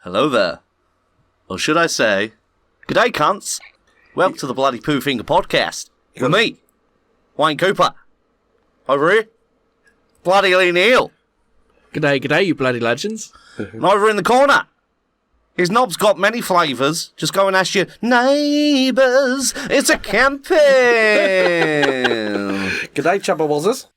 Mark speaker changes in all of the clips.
Speaker 1: Hello there. Or should I say, g'day cunts. Welcome to the Bloody Poo Finger Podcast. With me, Wayne Cooper. Over here, Bloody Lee Neal.
Speaker 2: G'day, you bloody legends.
Speaker 1: And over in the corner, his knob's got many flavours. Just go and ask your neighbours. It's a campaign.
Speaker 3: G'day, Chubba Wazzers.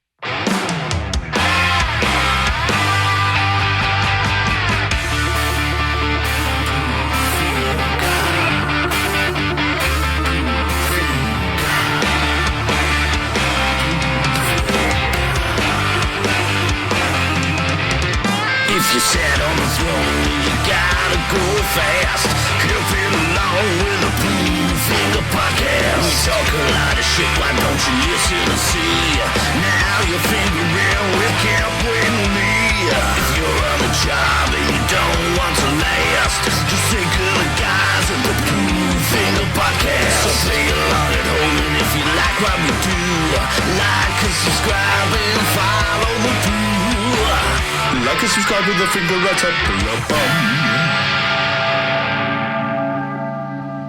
Speaker 4: If you sat on the throne, you gotta go fast. Help it along with the Blue Finger Podcast. We talk a lot of shit, why don't you listen and see? Now you're fingering with Camp with me. If you're on the job and you don't want to last, just think of the guys at the Blue Finger Podcast. So play along at home, and if you like what we do, like and subscribe and follow the Blue. Like and subscribe with the finger right up.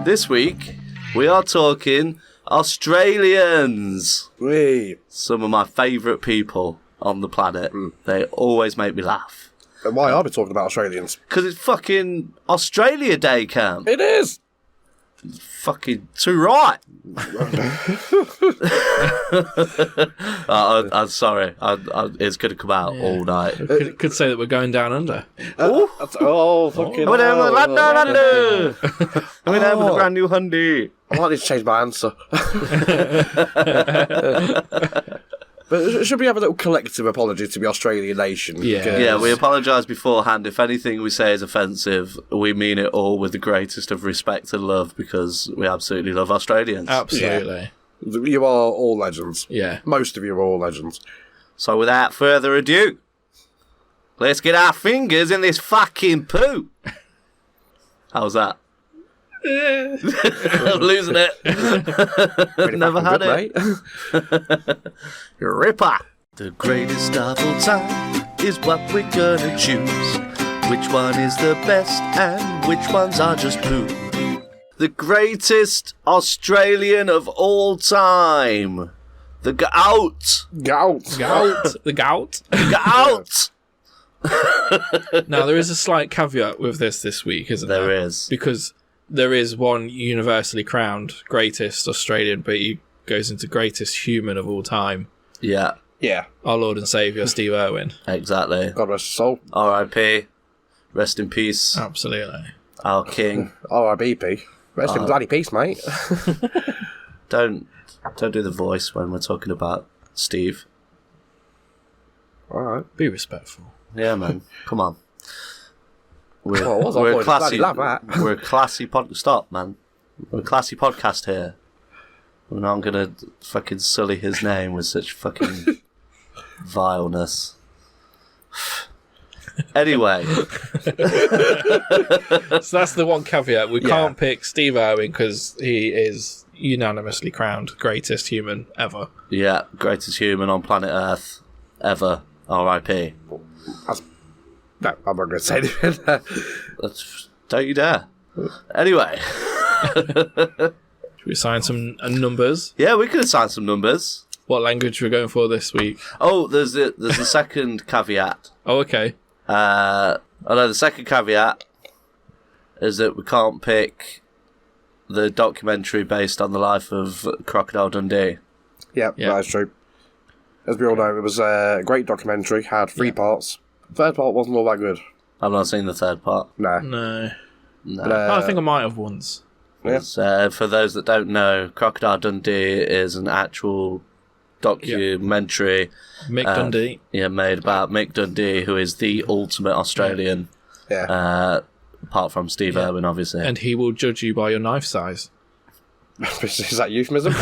Speaker 1: This week, we are talking Australians.
Speaker 3: Wait.
Speaker 1: Some of my favourite people on the planet. They always make me laugh.
Speaker 3: And why are we talking about Australians?
Speaker 1: Because it's fucking Australia Day, Cam.
Speaker 3: It is.
Speaker 1: Fucking too right. I'm sorry. It's going to come out all night.
Speaker 2: Could say that we're going down under.
Speaker 3: Fucking
Speaker 1: We're down with London. We're down with a brand new Hyundai.
Speaker 3: I might need to change my answer. But should we have a little collective apology to the Australian nation?
Speaker 2: Yeah.
Speaker 3: Because-
Speaker 1: Yeah, we apologise beforehand. If anything we say is offensive, we mean it all with the greatest of respect and love because we absolutely love Australians.
Speaker 2: Absolutely.
Speaker 3: You are all legends.
Speaker 2: Yeah.
Speaker 3: Most of you are all legends.
Speaker 1: So without further ado, let's get our fingers in this fucking poo. How's that? I'm losing it. Never had it. Ripper. The greatest of all time is what we're gonna choose. Which one is the best and which ones are just poo? The greatest Australian of all time. The gout.
Speaker 3: Gout.
Speaker 2: The gout.
Speaker 1: Gout.
Speaker 2: Now, there is a slight caveat with this week, isn't there?
Speaker 1: There is.
Speaker 2: Because there is one universally crowned greatest Australian, but he goes into greatest human of all time.
Speaker 1: Yeah,
Speaker 3: Yeah.
Speaker 2: Our Lord and Saviour, Steve Irwin.
Speaker 1: exactly.
Speaker 3: God rest his soul.
Speaker 1: R.I.P. Rest in peace.
Speaker 2: Absolutely.
Speaker 1: Our king.
Speaker 3: R.I.B.P. Rest in bloody peace, mate.
Speaker 1: Don't do the voice when we're talking about Steve.
Speaker 3: Alright.
Speaker 2: Be respectful.
Speaker 1: Yeah, man. Come on. We're,
Speaker 3: Well, I was
Speaker 1: we're a
Speaker 3: avoiding
Speaker 1: classy.
Speaker 3: bloody laugh at.
Speaker 1: We're a classy Stop, man. We're a classy podcast here. We're not gonna fucking sully his name with such fucking vileness. Anyway,
Speaker 2: So that's the one caveat. We can't pick Steve Irwin because he is unanimously crowned greatest human ever.
Speaker 1: yeah, greatest human on planet Earth ever. R.I.P.
Speaker 3: No, I'm not going to say anything.
Speaker 1: Don't you dare. Anyway.
Speaker 2: Should we assign some numbers?
Speaker 1: Yeah, we could assign some numbers.
Speaker 2: What language we're going for this week?
Speaker 1: Oh, there's a second caveat.
Speaker 2: Oh, okay.
Speaker 1: The second caveat is that we can't pick the documentary based on the life of Crocodile Dundee.
Speaker 3: Yeah, that is true. As we all know, it was a great documentary, had 3 parts. The third part wasn't all that good.
Speaker 1: I've not seen the third part.
Speaker 3: No.
Speaker 2: No.
Speaker 3: But,
Speaker 2: I think I might have once.
Speaker 3: Yeah.
Speaker 1: For those that don't know, Crocodile Dundee is an actual documentary
Speaker 2: Mick Dundee.
Speaker 1: made about Mick Dundee, who is the ultimate Australian,
Speaker 3: Yeah.
Speaker 1: apart from Steve Irwin, obviously.
Speaker 2: And he will judge you by your knife size.
Speaker 3: Is that euphemism?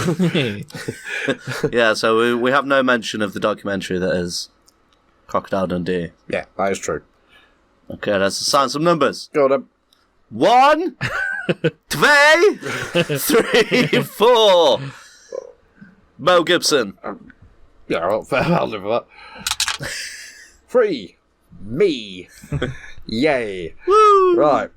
Speaker 1: Yeah, so we have no mention of the documentary that is Crocodile Dundee.
Speaker 3: Yeah, that is true.
Speaker 1: Okay, let's assign some numbers.
Speaker 3: Go on.
Speaker 1: 1, 2, 3, 4. Mel Gibson.
Speaker 3: Yeah, well, I'll live with that. 3. Me. Yay.
Speaker 1: Woo!
Speaker 3: Right.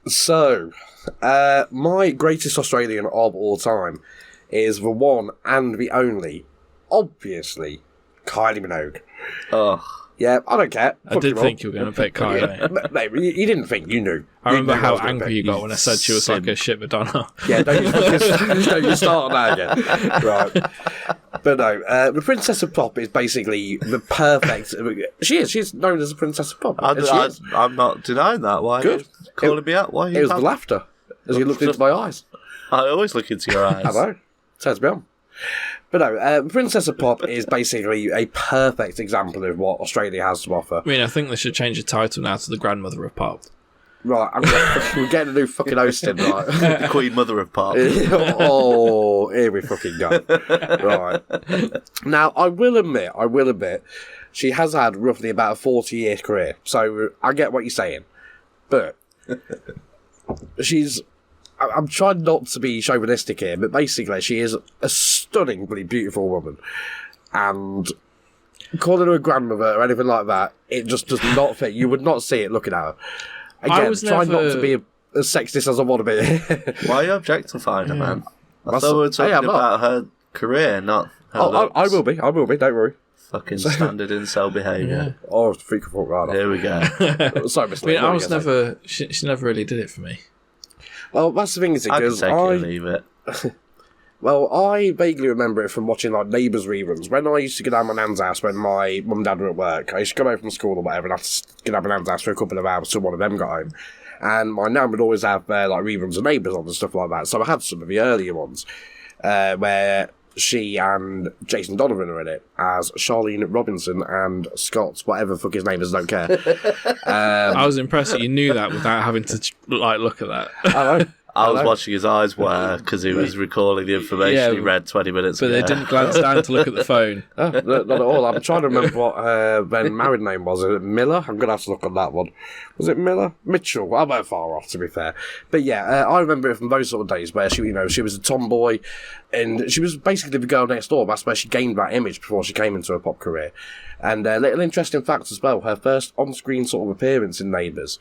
Speaker 3: So, my greatest Australian of all time is the one and the only, obviously, Kylie Minogue.
Speaker 1: Oh.
Speaker 3: Yeah, I don't care.
Speaker 2: I did think you were going to pick Kylie.
Speaker 3: Mate, you didn't think, you knew.
Speaker 2: I remember
Speaker 3: knew I
Speaker 2: how
Speaker 3: was gonna
Speaker 2: angry
Speaker 3: pick.
Speaker 2: you got when I said she was like a shit Madonna.
Speaker 3: Yeah, don't you start on that again. Right. But no, the Princess of Pop is basically the perfect... She's known as the Princess of Pop.
Speaker 1: I'm not denying that. Why
Speaker 3: Good.
Speaker 1: are you calling me out? Why are you
Speaker 3: It was the laughter as you looked into my eyes.
Speaker 1: I always look into your eyes.
Speaker 3: I know. Turns me on. But no, Princess of Pop is basically a perfect example of what Australia has to offer.
Speaker 2: I mean, I think they should change the title now to the Grandmother of Pop.
Speaker 3: Right, we're getting a new fucking hosting, right?
Speaker 1: The Queen Mother of Pop.
Speaker 3: Oh, here we fucking go. Right. Now, I will admit, she has had roughly about a 40-year career, so I get what you're saying. But I'm trying not to be chauvinistic here, but basically she is a stunningly beautiful woman. And calling her a grandmother or anything like that, it just does not fit. You would not see it looking at her. Again, trying not to be as sexist as I want to be.
Speaker 1: Why are you objectifying her, man? I thought we were talking about her career, not her looks.
Speaker 3: I will be, don't worry.
Speaker 1: Fucking standard incel behaviour.
Speaker 3: Yeah. Oh, freak of thought, right.
Speaker 1: Here we go.
Speaker 3: Sorry, Mr.
Speaker 2: I mean, I was never... She never really did it for me.
Speaker 3: Well, that's the thing, is it?
Speaker 1: I can
Speaker 3: Because
Speaker 1: take it or leave it.
Speaker 3: Well, I vaguely remember it from watching like Neighbours reruns. When I used to go down my nan's house when my mum and dad were at work, I used to come home from school or whatever and have to get down my nan's house for a couple of hours till one of them got home. And my nan would always have like reruns of Neighbours on and stuff like that. So I had some of the earlier ones where she and Jason Donovan are in it as Charlene Robinson and Scott, whatever the fuck his name is, don't care.
Speaker 2: I was impressed that you knew that without having to look at that.
Speaker 3: I know.
Speaker 1: I was watching his eyes wear because he was recalling the information he read 20 minutes
Speaker 2: but
Speaker 1: ago.
Speaker 2: they didn't glance down to look at the phone.
Speaker 3: Not at all. I'm trying to remember what her then married name was. Is it Miller? I'm going to have to look on that one. Was it Miller? Mitchell. I went far off, to be fair. But yeah, I remember it from those sort of days where she was a tomboy and she was basically the girl next door. That's where she gained that image before she came into a pop career. And a little interesting fact as well, her first on-screen sort of appearance in Neighbours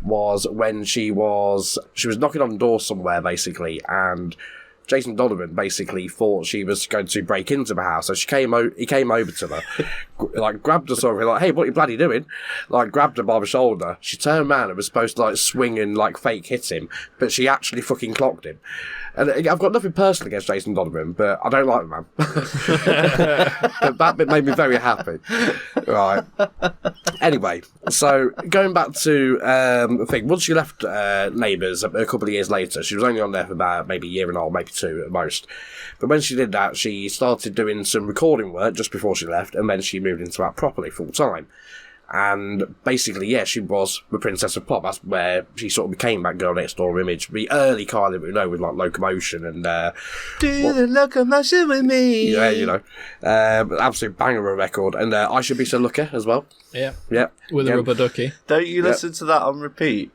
Speaker 3: was when she was knocking on the door somewhere, basically, and Jason Donovan basically thought she was going to break into the house. So he came over to her, like grabbed her sort of like, hey, what are you bloody doing? Like grabbed her by the shoulder. She turned around and was supposed to like swing and like fake hit him, but she actually fucking clocked him. And I've got nothing personal against Jason Donovan, but I don't like the man. But that bit made me very happy. Right. Anyway, so going back to the thing, once she left Neighbours a couple of years later, she was only on there for about maybe a year and a half, maybe two at most. But when she did that, she started doing some recording work just before she left, and then she moved into that properly full time. And basically, yeah, she was the Princess of Pop. That's where she sort of became that girl next door image. The early Kylie, we know, with like Locomotion and
Speaker 1: do the Locomotion with me.
Speaker 3: Yeah, absolute banger of a record. And I Should Be So Lucky as well.
Speaker 2: Yeah.
Speaker 3: Yeah,
Speaker 2: With a rubber ducky.
Speaker 1: Don't you listen to that on repeat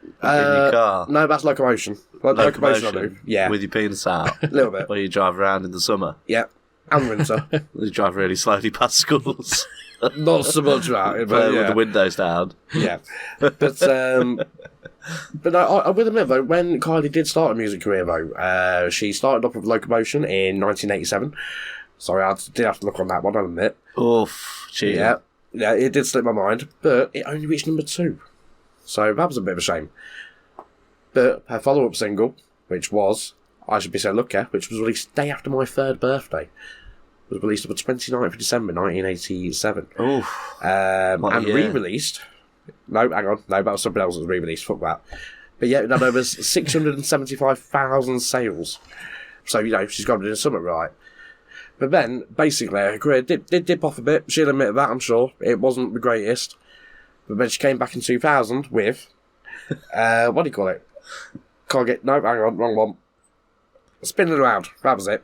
Speaker 1: in your car?
Speaker 3: No, that's Locomotion. Locomotion, I do. Yeah,
Speaker 1: With your penis out.
Speaker 3: a little bit.
Speaker 1: While you drive around in the summer.
Speaker 3: Yeah, and winter.
Speaker 1: You drive really slowly past schools.
Speaker 3: Not so much that, but
Speaker 1: With the windows down.
Speaker 3: Yeah, but I will admit though, when Kylie did start a music career though, she started off with Locomotion in 1987. Sorry, I did have to look on that one, I'll admit.
Speaker 1: Oof, cheating.
Speaker 3: Yeah, it did slip my mind, but it only reached number 2, so that was a bit of a shame. But her follow-up single, which was I Should Be So Lucky, which was released the day after my 3rd birthday, was released on the 29th of December 1987.
Speaker 1: Oof.
Speaker 3: And re-released. No, hang on. No, that was something else that was re-released. Fuck that. But yeah, no, there was 675,000 sales. So, she's got to do something right. But then, basically, her career did dip off a bit. She'll admit that, I'm sure. It wasn't the greatest. But then she came back in 2000 with... what do you call it? Can't get... No, hang on. Wrong one. Spin It Around. That was it.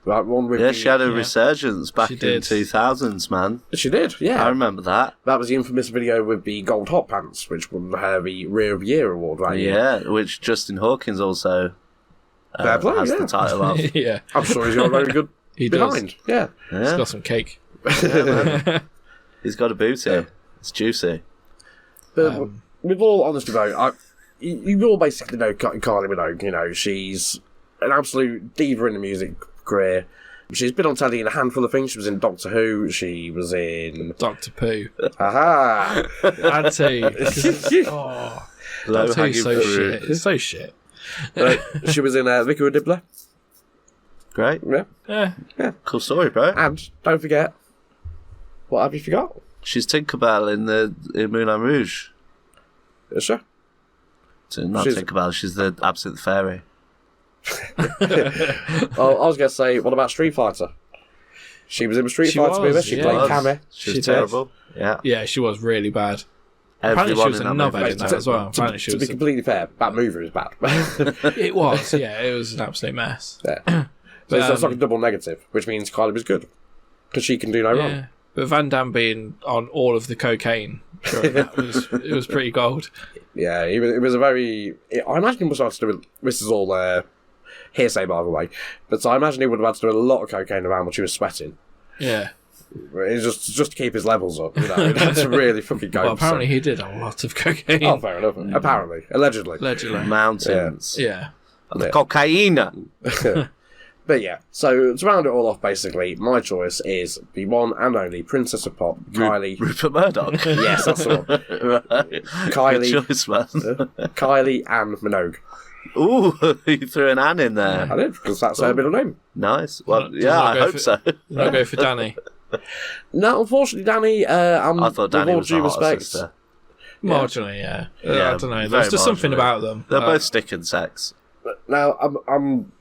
Speaker 3: Right, one with
Speaker 1: she had a resurgence back in 2000s, man.
Speaker 3: She did, yeah.
Speaker 1: I remember that.
Speaker 3: That was the infamous video with the gold hot pants, which won her the Rear of the Year award, right?
Speaker 1: Yeah, which Justin Hawkins also has the title of.
Speaker 2: Yeah.
Speaker 3: I'm sure he's got a very good
Speaker 2: he
Speaker 3: behind.
Speaker 2: Does.
Speaker 3: Yeah.
Speaker 2: He's got some cake.
Speaker 1: Yeah, he's got a booty. It's juicy.
Speaker 3: But with all honesty, though, you all basically know Kylie Minogue. You know, she's an absolute diva in the music career. She's been on telly in a handful of things. She was in Doctor Who. She was in
Speaker 2: Doctor Pooh.
Speaker 3: Aha!
Speaker 2: I'd say. Oh, Doctor Who's so shit. It's so shit.
Speaker 3: She was in Vicar of Dibbler.
Speaker 1: Great.
Speaker 3: Yeah.
Speaker 1: Cool story, bro.
Speaker 3: And don't forget, what have you forgot?
Speaker 1: She's Tinkerbell in Moulin Rouge.
Speaker 3: Is she?
Speaker 1: So not Tinkerbell, she's the Absolute Fairy.
Speaker 3: Oh, I was going to say, what about Street Fighter? She was in a Street Fighter movie. She played Cammy.
Speaker 1: She was terrible. Yeah.
Speaker 2: Yeah, she was really bad. Apparently she was a knobhead in that as well.
Speaker 3: To be completely fair, that movie was bad.
Speaker 2: It was, yeah. It was an absolute mess.
Speaker 3: Yeah. So it's like a double negative, which means Kylie was good. Because she can do no wrong.
Speaker 2: But Van Damme being on all of the cocaine during that it was pretty gold.
Speaker 3: Yeah, it was a very... I imagine it was have to do with... This is all hearsay, by the way. But I imagine he would have had to do a lot of cocaine around when she was sweating.
Speaker 2: Yeah.
Speaker 3: It's just to keep his levels up, you know. That's really fucking go.
Speaker 2: Well, apparently he did a lot of cocaine.
Speaker 3: Oh, fair enough. Apparently. Allegedly.
Speaker 1: Mountains.
Speaker 2: Yeah.
Speaker 1: And the cocaine.
Speaker 3: But yeah, so to round it all off, basically, my choice is the one and only Princess of Pop, Kylie.
Speaker 1: Rupert Murdoch.
Speaker 3: Yes, that's the one.
Speaker 1: Right.
Speaker 3: Kylie.
Speaker 1: Good choice, man.
Speaker 3: Kylie Ann Minogue.
Speaker 1: Ooh, you threw an Ann in there.
Speaker 3: I did, because that's her middle name.
Speaker 1: Nice. Well, yeah, I hope so.
Speaker 2: I'll go for Danny.
Speaker 3: No, unfortunately, Danny,
Speaker 1: I thought Danny was the hottest sister.
Speaker 2: Marginally, yeah. I don't know.
Speaker 1: very
Speaker 2: There's just something
Speaker 1: marginally.
Speaker 2: about them.
Speaker 1: They're both sticking sex.
Speaker 3: Now, I'm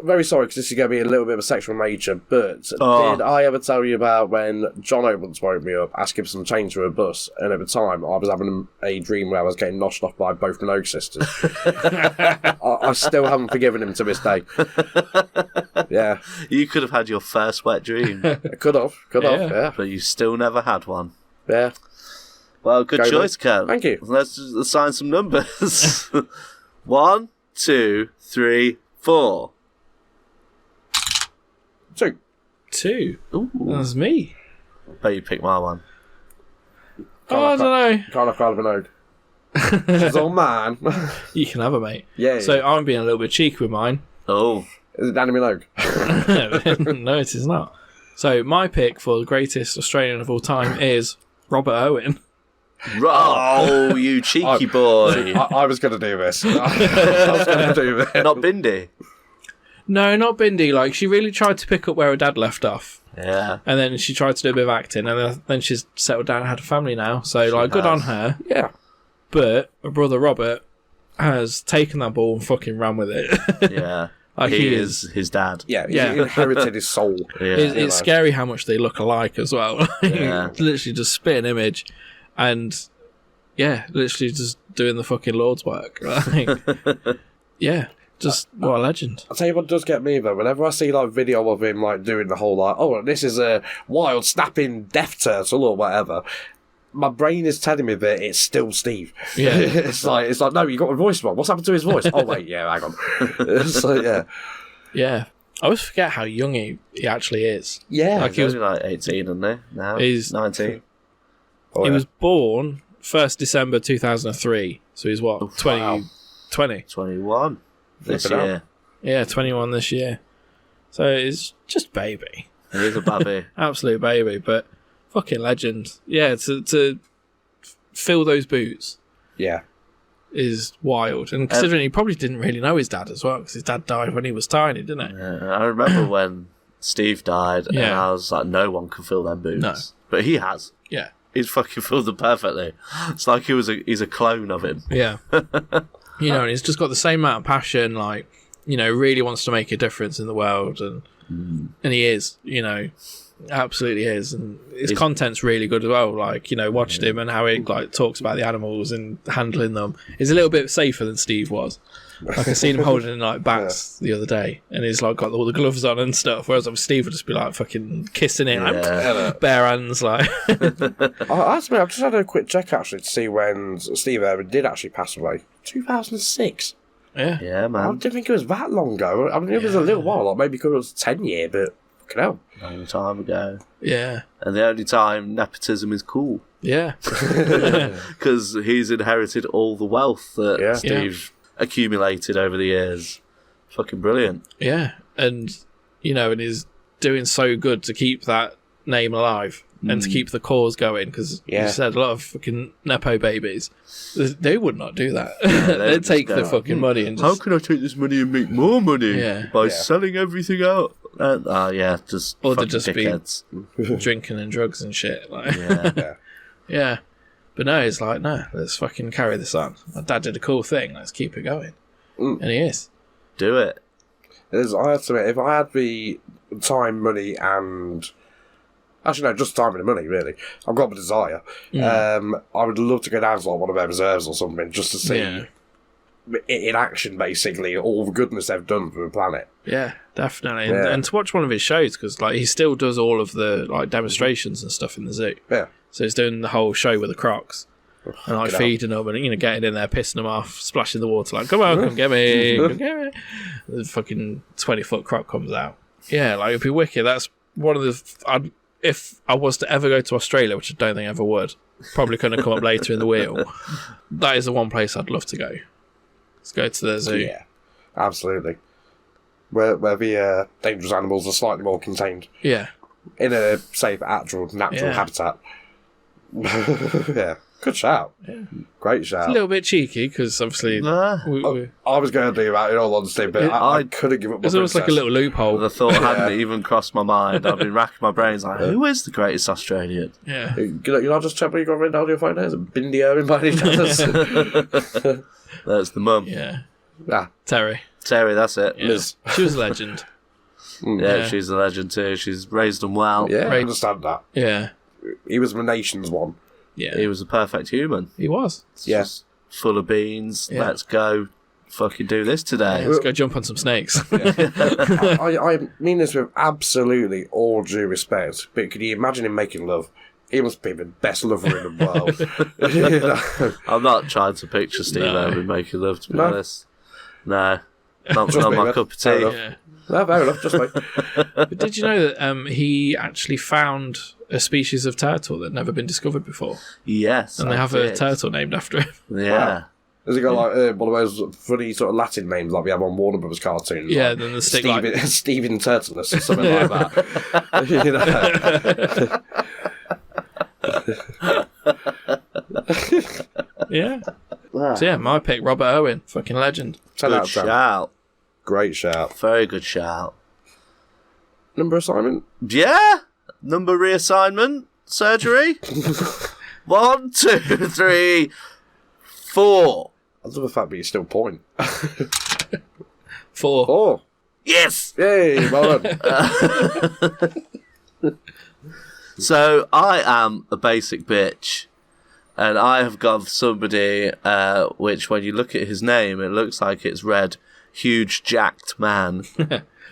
Speaker 3: very sorry because this is going to be a little bit of a sexual nature, but did I ever tell you about when John once woke me up asking for some change for a bus, and at the time I was having a dream where I was getting noshed off by both Minogue sisters. I still haven't forgiven him to this day. Yeah.
Speaker 1: You could have had your first wet dream,
Speaker 3: Could have, yeah.
Speaker 1: but you still never had one.
Speaker 3: Yeah.
Speaker 1: Well, good choice, Ken.
Speaker 3: Thank you.
Speaker 1: Let's just assign some numbers. 1, 2, 3, 4.
Speaker 3: 2.
Speaker 2: Ooh. That's me.
Speaker 1: I bet you picked my one.
Speaker 2: I don't know.
Speaker 3: Can't have Kylie Minogue. She's all mine.
Speaker 2: You can have it, mate.
Speaker 3: Yeah.
Speaker 2: So I'm being a little bit cheeky with mine.
Speaker 1: Oh.
Speaker 3: Is it Danny Minogue?
Speaker 2: No, it is not. So my pick for the greatest Australian of all time is Robert Owen.
Speaker 1: Oh, you cheeky boy.
Speaker 3: I was going to do this. I was going to do this.
Speaker 1: Not Bindi.
Speaker 2: No, not Bindi. Like, she really tried to pick up where her dad left off.
Speaker 1: Yeah.
Speaker 2: And then she tried to do a bit of acting, and then she's settled down and had a family now. So, good on her.
Speaker 3: Yeah.
Speaker 2: But her brother Robert has taken that ball and fucking ran with it.
Speaker 1: Yeah.
Speaker 2: Like
Speaker 1: he is his dad.
Speaker 3: Yeah,
Speaker 2: Yeah.
Speaker 3: he inherited his soul.
Speaker 1: Yeah.
Speaker 2: It's scary how much they look alike as well.
Speaker 1: Yeah.
Speaker 2: Literally just spit an image and, yeah, literally just doing the fucking Lord's work. Like, yeah. Just what a legend.
Speaker 3: I'll tell you what does get me though. Whenever I see like video of him like doing the whole like, oh, this is a wild snapping death turtle or whatever, my brain is telling me that it's still Steve.
Speaker 2: Yeah.
Speaker 3: it's like no, you got my voice wrong. What's happened to his voice? Oh wait, yeah, hang on. So yeah,
Speaker 2: Yeah. I always forget how young he actually is.
Speaker 3: yeah.
Speaker 2: Like,
Speaker 1: He was like 18, isn't he? Now
Speaker 2: He's
Speaker 1: 19.
Speaker 2: He was born 1st December 2003. So he's what? 20?
Speaker 1: Wow.
Speaker 2: 20.
Speaker 1: 21 this
Speaker 3: Flip it
Speaker 1: year.
Speaker 2: Yeah, 21 this year. So he's just baby.
Speaker 1: He is a baby.
Speaker 2: Absolute baby, but fucking legend. Yeah, to fill those boots
Speaker 3: Yeah.
Speaker 2: is wild. And considering he probably didn't really know his dad as well, because his dad died when he was tiny, didn't he?
Speaker 1: I remember when Steve died, and
Speaker 2: Yeah.
Speaker 1: I was like, no one can fill them boots.
Speaker 2: No.
Speaker 1: But he has.
Speaker 2: Yeah.
Speaker 1: He's fucking filled them perfectly. It's like he's a clone of him.
Speaker 2: Yeah. You know, and he's just got the same amount of passion, like, you know, really wants to make a difference in the world, and he is, you know, absolutely is, and his content's really good as well. Like, you know, watched him and how he like talks about the animals and handling them. He's a little bit safer than Steve was. Like, I seen him holding like bats the other day, and he's like got all the gloves on and stuff. Whereas Steve would just be like fucking kissing it, like, bare hands, like.
Speaker 3: I've just had a quick check actually to see when Steve Irwin did actually pass away. 2006.
Speaker 2: Yeah.
Speaker 1: Yeah,
Speaker 3: I
Speaker 1: man.
Speaker 3: didn't think it was that long ago. I mean, it was a little while, like maybe because it was 10 year, but Fucking hell.
Speaker 1: Long time ago.
Speaker 2: Yeah.
Speaker 1: And the only time nepotism is cool.
Speaker 2: Yeah.
Speaker 1: Because he's inherited all the wealth that
Speaker 3: Yeah.
Speaker 1: Steve accumulated over the years. Fucking brilliant.
Speaker 2: Yeah. And, you know, and he's doing so good to keep that name alive and to keep the cause going. Because you said a lot of fucking Nepo babies, they would not do that. They'd take the fucking money and just...
Speaker 1: How can I take this money and make more money?
Speaker 2: Yeah.
Speaker 1: By selling everything out. Just
Speaker 2: Or
Speaker 1: fucking
Speaker 2: they'd just
Speaker 1: dickheads.
Speaker 2: be drinking and drugs and shit. Like,
Speaker 1: Yeah.
Speaker 2: yeah. But no, it's like, no, let's fucking carry this on. My dad did a cool thing, let's keep it going. And he is.
Speaker 1: Do it.
Speaker 3: I have to admit, if I had the time, money, and... Actually, no, just time and money, really. I've got the desire. I would love to go down to like one of their reserves or something, just to see in action, basically, all the goodness they've done for the planet.
Speaker 2: Yeah, definitely.
Speaker 3: Yeah.
Speaker 2: And to watch one of his shows, because like he still does all of the like demonstrations and stuff in the zoo.
Speaker 3: Yeah.
Speaker 2: So he's doing the whole show with the crocs. And like
Speaker 3: Get
Speaker 2: feeding them and, you know, getting in there, pissing them off, splashing the water, like, come on, come get me, come get me. The fucking 20-foot croc comes out. Yeah, like, it'd be wicked. That's one of the... if I was to ever go to Australia, which I don't think I ever would, probably couldn't come up later in the wheel, that is the one place I'd love to go. Let's go to the zoo.
Speaker 3: Yeah, absolutely. Where the dangerous animals are slightly more contained.
Speaker 2: Yeah.
Speaker 3: In a safe, natural habitat. Yeah. Good shout. Yeah. Great shout.
Speaker 2: It's a little bit cheeky, because obviously...
Speaker 3: I was going to do that in all honesty, but I couldn't give up my
Speaker 2: It's almost like a little loophole.
Speaker 1: The thought hadn't even crossed my mind. I've been racking my brains like, who is the greatest Australian?
Speaker 2: Yeah.
Speaker 3: You know, just check what you got written down on your phone there. Is it Bindi Irwin by any chance?
Speaker 1: That's the mum.
Speaker 2: Yeah.
Speaker 3: Ah,
Speaker 2: Terry.
Speaker 1: Terry, that's it.
Speaker 2: Yeah.
Speaker 1: Liz.
Speaker 2: She was a legend.
Speaker 1: Yeah, she's a legend too. She's raised them well.
Speaker 3: yeah, I understand that.
Speaker 2: Yeah.
Speaker 3: He was the nation's one.
Speaker 2: Yeah.
Speaker 1: He was a perfect human.
Speaker 2: He was.
Speaker 1: Just full of beans.
Speaker 2: Yeah.
Speaker 1: Let's go fucking do this today.
Speaker 2: Let's go jump on some snakes.
Speaker 3: I mean this with absolutely all due respect, but can you imagine him making love? He must be the best lover in the world. You know?
Speaker 1: I'm not trying to picture Steve Irwin making love, to be honest. No. Not my cup of tea.
Speaker 2: Yeah.
Speaker 3: No, fair enough, just like...
Speaker 2: But did you know that he actually found a species of turtle that had never been discovered before?
Speaker 1: Yes.
Speaker 2: And they have a turtle named after him.
Speaker 1: Yeah.
Speaker 3: Wow. Has he got like one of those funny sort of Latin names like we have on Warner Brothers cartoons?
Speaker 2: Yeah,
Speaker 3: like
Speaker 2: then the stick
Speaker 3: Steven,
Speaker 2: like...
Speaker 3: Steven Turtleless or something like that. You know?
Speaker 2: Yeah. So yeah, my pick, Robert Owen. Fucking legend.
Speaker 1: Good shout.
Speaker 3: Great shout.
Speaker 1: Very good shout.
Speaker 3: Number assignment?
Speaker 1: Yeah. Number reassignment. Surgery. 1, 2, 3, 4.
Speaker 3: I love the fact that you still point.
Speaker 2: 4.
Speaker 3: Oh.
Speaker 1: Yes.
Speaker 3: Yay, well done.
Speaker 1: So I am a basic bitch. And I have gone for somebody which, when you look at his name, it looks like it's read Huge Jacked Man.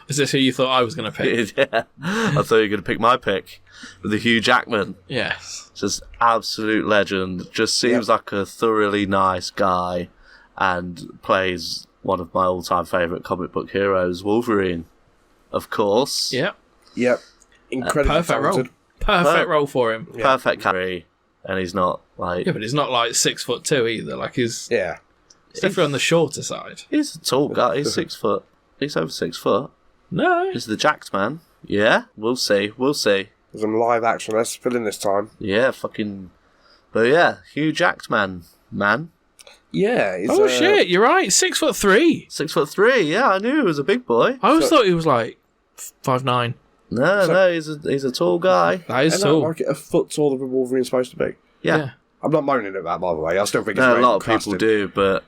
Speaker 2: Is this who you thought I was going to pick?
Speaker 1: Yeah. I thought you were going to pick my pick with the Hugh Jackman.
Speaker 2: Yes.
Speaker 1: Just absolute legend. Just seems like a thoroughly nice guy and plays one of my all-time favourite comic book heroes, Wolverine, of course.
Speaker 2: Yep.
Speaker 3: Yep. Incredibly
Speaker 2: perfect
Speaker 3: talented.
Speaker 2: role. Perfect role for him.
Speaker 3: Yeah.
Speaker 1: Perfect carry. And he's not like...
Speaker 2: Yeah, but he's not like 6'2" either. Like he's definitely on the shorter side.
Speaker 1: He's a tall guy. He's 6 foot. He's over 6 foot.
Speaker 2: No.
Speaker 1: He's the jacked man. Yeah, we'll see. We'll see.
Speaker 3: There's some live action. Let's fill in this time.
Speaker 1: Yeah, fucking... But yeah, Hugh Jacked Man.
Speaker 3: Yeah. He's,
Speaker 2: Oh shit, you're right. 6'3".
Speaker 1: 6'3", yeah, I knew he was a big boy.
Speaker 2: I always thought he was like 5'9".
Speaker 1: No, he's a tall guy.
Speaker 2: That is
Speaker 3: Isn't
Speaker 2: tall.
Speaker 3: that like a foot taller than Wolverine's supposed to be?
Speaker 1: Yeah.
Speaker 3: I'm not moaning at that, by the way. I still think it's
Speaker 1: No, a
Speaker 3: great
Speaker 1: lot of
Speaker 3: casting.
Speaker 1: people do, but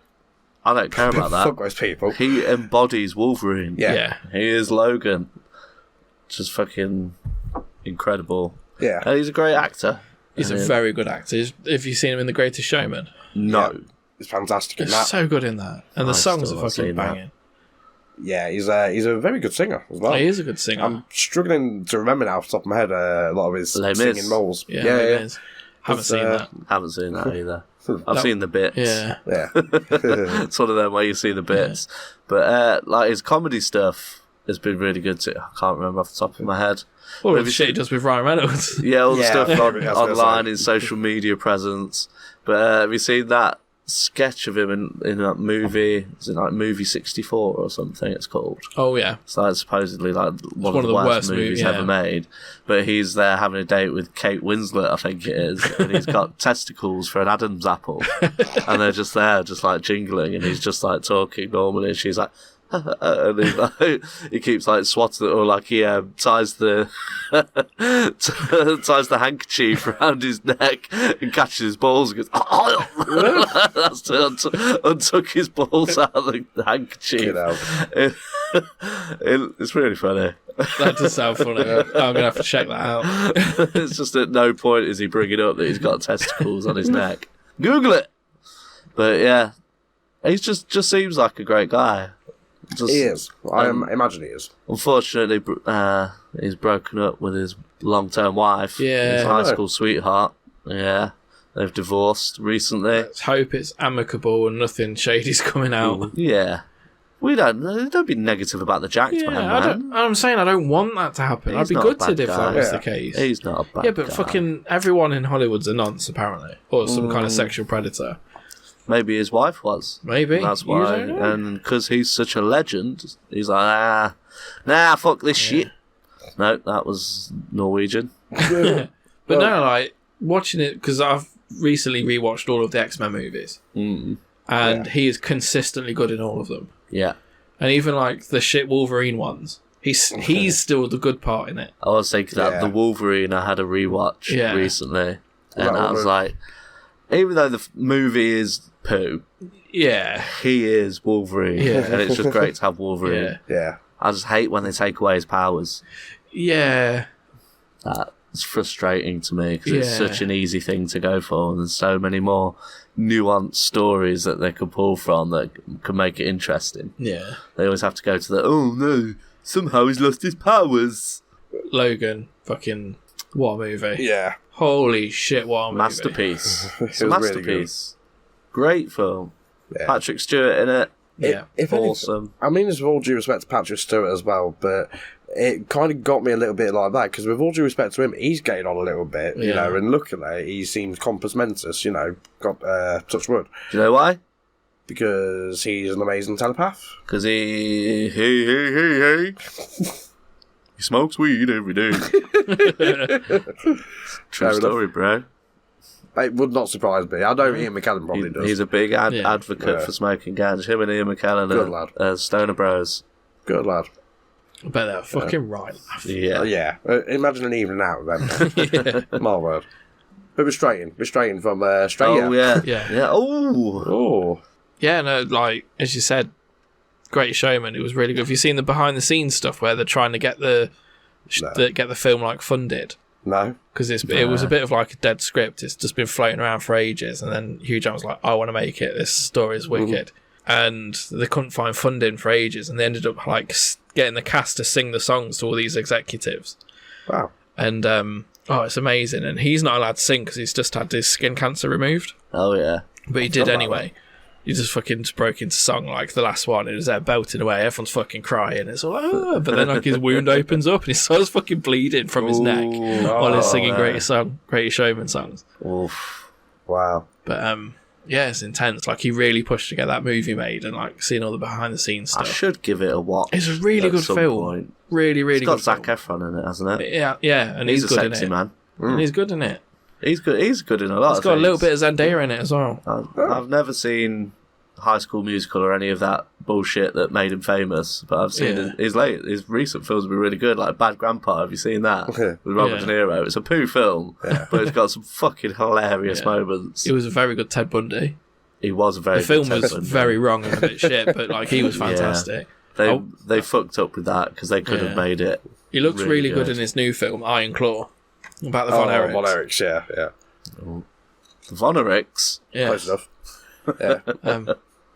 Speaker 1: I don't care about that.
Speaker 3: Fuck those people.
Speaker 1: He embodies Wolverine.
Speaker 3: Yeah.
Speaker 1: He is Logan. Just fucking incredible.
Speaker 3: Yeah.
Speaker 1: And he's a great actor.
Speaker 2: He's
Speaker 1: I
Speaker 2: a
Speaker 1: mean,
Speaker 2: very good actor. Have you seen him in The Greatest Showman?
Speaker 1: No.
Speaker 3: He's fantastic in
Speaker 2: He's
Speaker 3: that.
Speaker 2: so good in that. And the
Speaker 1: I
Speaker 2: songs
Speaker 1: still
Speaker 2: are
Speaker 1: haven't
Speaker 2: fucking
Speaker 1: seen that.
Speaker 2: banging.
Speaker 3: Yeah, he's a very good singer as well.
Speaker 2: He is a good singer.
Speaker 3: I'm struggling to remember now off the top of my head a lot of his
Speaker 1: Les Mis.
Speaker 3: singing roles.
Speaker 2: yeah,
Speaker 3: yeah.
Speaker 2: it is. Haven't
Speaker 3: It's,
Speaker 2: seen that.
Speaker 1: Haven't seen that either. I've seen the bits.
Speaker 2: Yeah.
Speaker 3: Yeah.
Speaker 1: It's one of them where you see the bits. But like his comedy stuff has been really good too. I can't remember off the top of my head.
Speaker 2: All the shit he does with Ryan Reynolds.
Speaker 1: Yeah, all the
Speaker 3: Yeah,
Speaker 1: stuff
Speaker 3: I was gonna
Speaker 1: online
Speaker 3: say.
Speaker 1: in social media presence. But have you seen that sketch of him in that movie? Is it like Movie 64 or something? It's called.
Speaker 2: Oh yeah.
Speaker 1: It's like supposedly like one of the worst movies ever made. But he's there having a date with Kate Winslet, I think it is, and he's got testicles for an Adam's apple, and they're just there, just like jingling, and he's just like talking normally, and she's like. And he's like, he keeps like swatting it, or like he ties the ties the handkerchief around his neck and catches his balls and goes, that's to untuck his balls out of the handkerchief. It's really funny.
Speaker 2: That does sound funny. I'm gonna have to check that out.
Speaker 1: It's just at no point is he bringing up that he's got testicles on his neck. Google it. But yeah, he just seems like a great guy.
Speaker 3: He is. I imagine he is.
Speaker 1: Unfortunately, he's broken up with his long-term wife.
Speaker 2: Yeah.
Speaker 1: His high school sweetheart. Yeah. They've divorced recently.
Speaker 2: Let's hope it's amicable and nothing shady's coming out.
Speaker 1: Yeah. Don't be negative about the Jacked man.
Speaker 2: I'm saying I don't want that to happen.
Speaker 1: He's
Speaker 2: I'd be
Speaker 1: not a
Speaker 2: gutted
Speaker 1: bad
Speaker 2: if
Speaker 1: guy.
Speaker 2: that was the case.
Speaker 1: He's not a bad guy.
Speaker 2: Yeah, but fucking everyone in Hollywood's a nonce, apparently. Or some kind of sexual predator.
Speaker 1: Maybe his wife was.
Speaker 2: Maybe.
Speaker 1: That's
Speaker 2: You
Speaker 1: why.
Speaker 2: don't know.
Speaker 1: And because he's such a legend, he's like, fuck this shit. No, that was Norwegian.
Speaker 2: But no, like, watching it, because I've recently rewatched all of the X-Men movies. And he is consistently good in all of them.
Speaker 1: Yeah.
Speaker 2: And even, like, the shit Wolverine ones. He's still the good part in it.
Speaker 1: I was thinking that the Wolverine, I had a rewatch recently. And I was like, even though the movie is poo, he is Wolverine.
Speaker 2: Yeah.
Speaker 1: And it's just great to have Wolverine.
Speaker 3: Yeah.
Speaker 1: I just hate when they take away his powers.
Speaker 2: Yeah.
Speaker 1: That's frustrating to me because it's
Speaker 2: Yeah.
Speaker 1: such an easy thing to go for, and there's so many more nuanced stories that they could pull from that could make it interesting.
Speaker 2: Yeah.
Speaker 1: They always have to go to oh no, somehow he's lost his powers.
Speaker 2: Logan, fucking, what a movie.
Speaker 3: Yeah.
Speaker 2: Holy shit, what a movie.
Speaker 1: Masterpiece. It's
Speaker 3: It
Speaker 1: a
Speaker 3: was really
Speaker 1: masterpiece. Great film.
Speaker 3: Yeah.
Speaker 1: Patrick Stewart in it.
Speaker 2: Yeah.
Speaker 3: If
Speaker 1: Awesome.
Speaker 3: I mean, with all due respect to Patrick Stewart as well, but it kind of got me a little bit like that, because with all due respect to him, he's getting on a little bit, you know, and luckily he seems compos mentis, you know, got touch wood.
Speaker 1: Do you know why?
Speaker 3: Because he's an amazing telepath.
Speaker 1: Because he smokes weed every day. True story, bro.
Speaker 3: It would not surprise me. I know Ian McKellen probably does.
Speaker 1: He's a big advocate for smoking ganja. Him and Ian McKellen
Speaker 3: Good lad.
Speaker 1: are Stoner Bros.
Speaker 3: Good lad.
Speaker 2: I bet they're fucking right.
Speaker 1: Yeah.
Speaker 3: Imagine an evening out with them. My word. But we're straight in from Straya.
Speaker 1: Oh, yeah.
Speaker 2: Yeah.
Speaker 3: Oh.
Speaker 2: Yeah, no, like, as you said, Great Showman, it was really good. Have you seen the behind-the-scenes stuff where they're trying to get the film, like, funded?
Speaker 3: No.
Speaker 2: Because it was a bit of like a dead script. It's just been floating around for ages, and then Hugh Jackman was like, I want to make it. This story is wicked. And they couldn't find funding for ages, and they ended up like getting the cast to sing the songs to all these executives.
Speaker 3: Wow.
Speaker 2: And it's amazing. And he's not allowed to sing because he's just had his skin cancer removed.
Speaker 1: Oh, yeah.
Speaker 2: But he did anyway. He just fucking broke into song, like the last one. It was there belting away. Everyone's fucking crying. It's all like, but then like his wound opens up and he starts fucking bleeding from his neck while he's singing Greatest Showman songs.
Speaker 1: Oof.
Speaker 3: Wow.
Speaker 2: But it's intense. Like he really pushed to get that movie made, and like seeing all the behind the scenes
Speaker 1: I
Speaker 2: stuff.
Speaker 1: should give it a watch.
Speaker 2: It's a really good film.
Speaker 1: Point.
Speaker 2: Really, really
Speaker 1: It's got
Speaker 2: good.
Speaker 1: Zac Efron in it, hasn't it?
Speaker 2: Yeah, and he's
Speaker 1: a
Speaker 2: good in
Speaker 1: sexy
Speaker 2: it.
Speaker 1: man.
Speaker 2: And he's good in it.
Speaker 1: He's good. He's good in a lot.
Speaker 2: It's got a little bit of Zendaya in it as well.
Speaker 1: I've never seen High School Musical or any of that bullshit that made him famous, but I've seen his recent films have been really good, like Bad Grandpa. Have you seen that with Robert De Niro? It's a poo film, but it's got some fucking hilarious moments.
Speaker 2: It was a very good Ted Bundy.
Speaker 1: He was a very
Speaker 2: The film
Speaker 1: good
Speaker 2: was
Speaker 1: Ted Bundy.
Speaker 2: very wrong and a bit shit, but like he was fantastic.
Speaker 1: They fucked up with that because they could have made it.
Speaker 2: He looks really good
Speaker 1: good
Speaker 2: in his new film, Iron Claw, about the Von Erichs.
Speaker 3: Von Erichs, yeah.
Speaker 1: The Von Erichs.
Speaker 2: Yeah.
Speaker 3: Close enough. Yeah.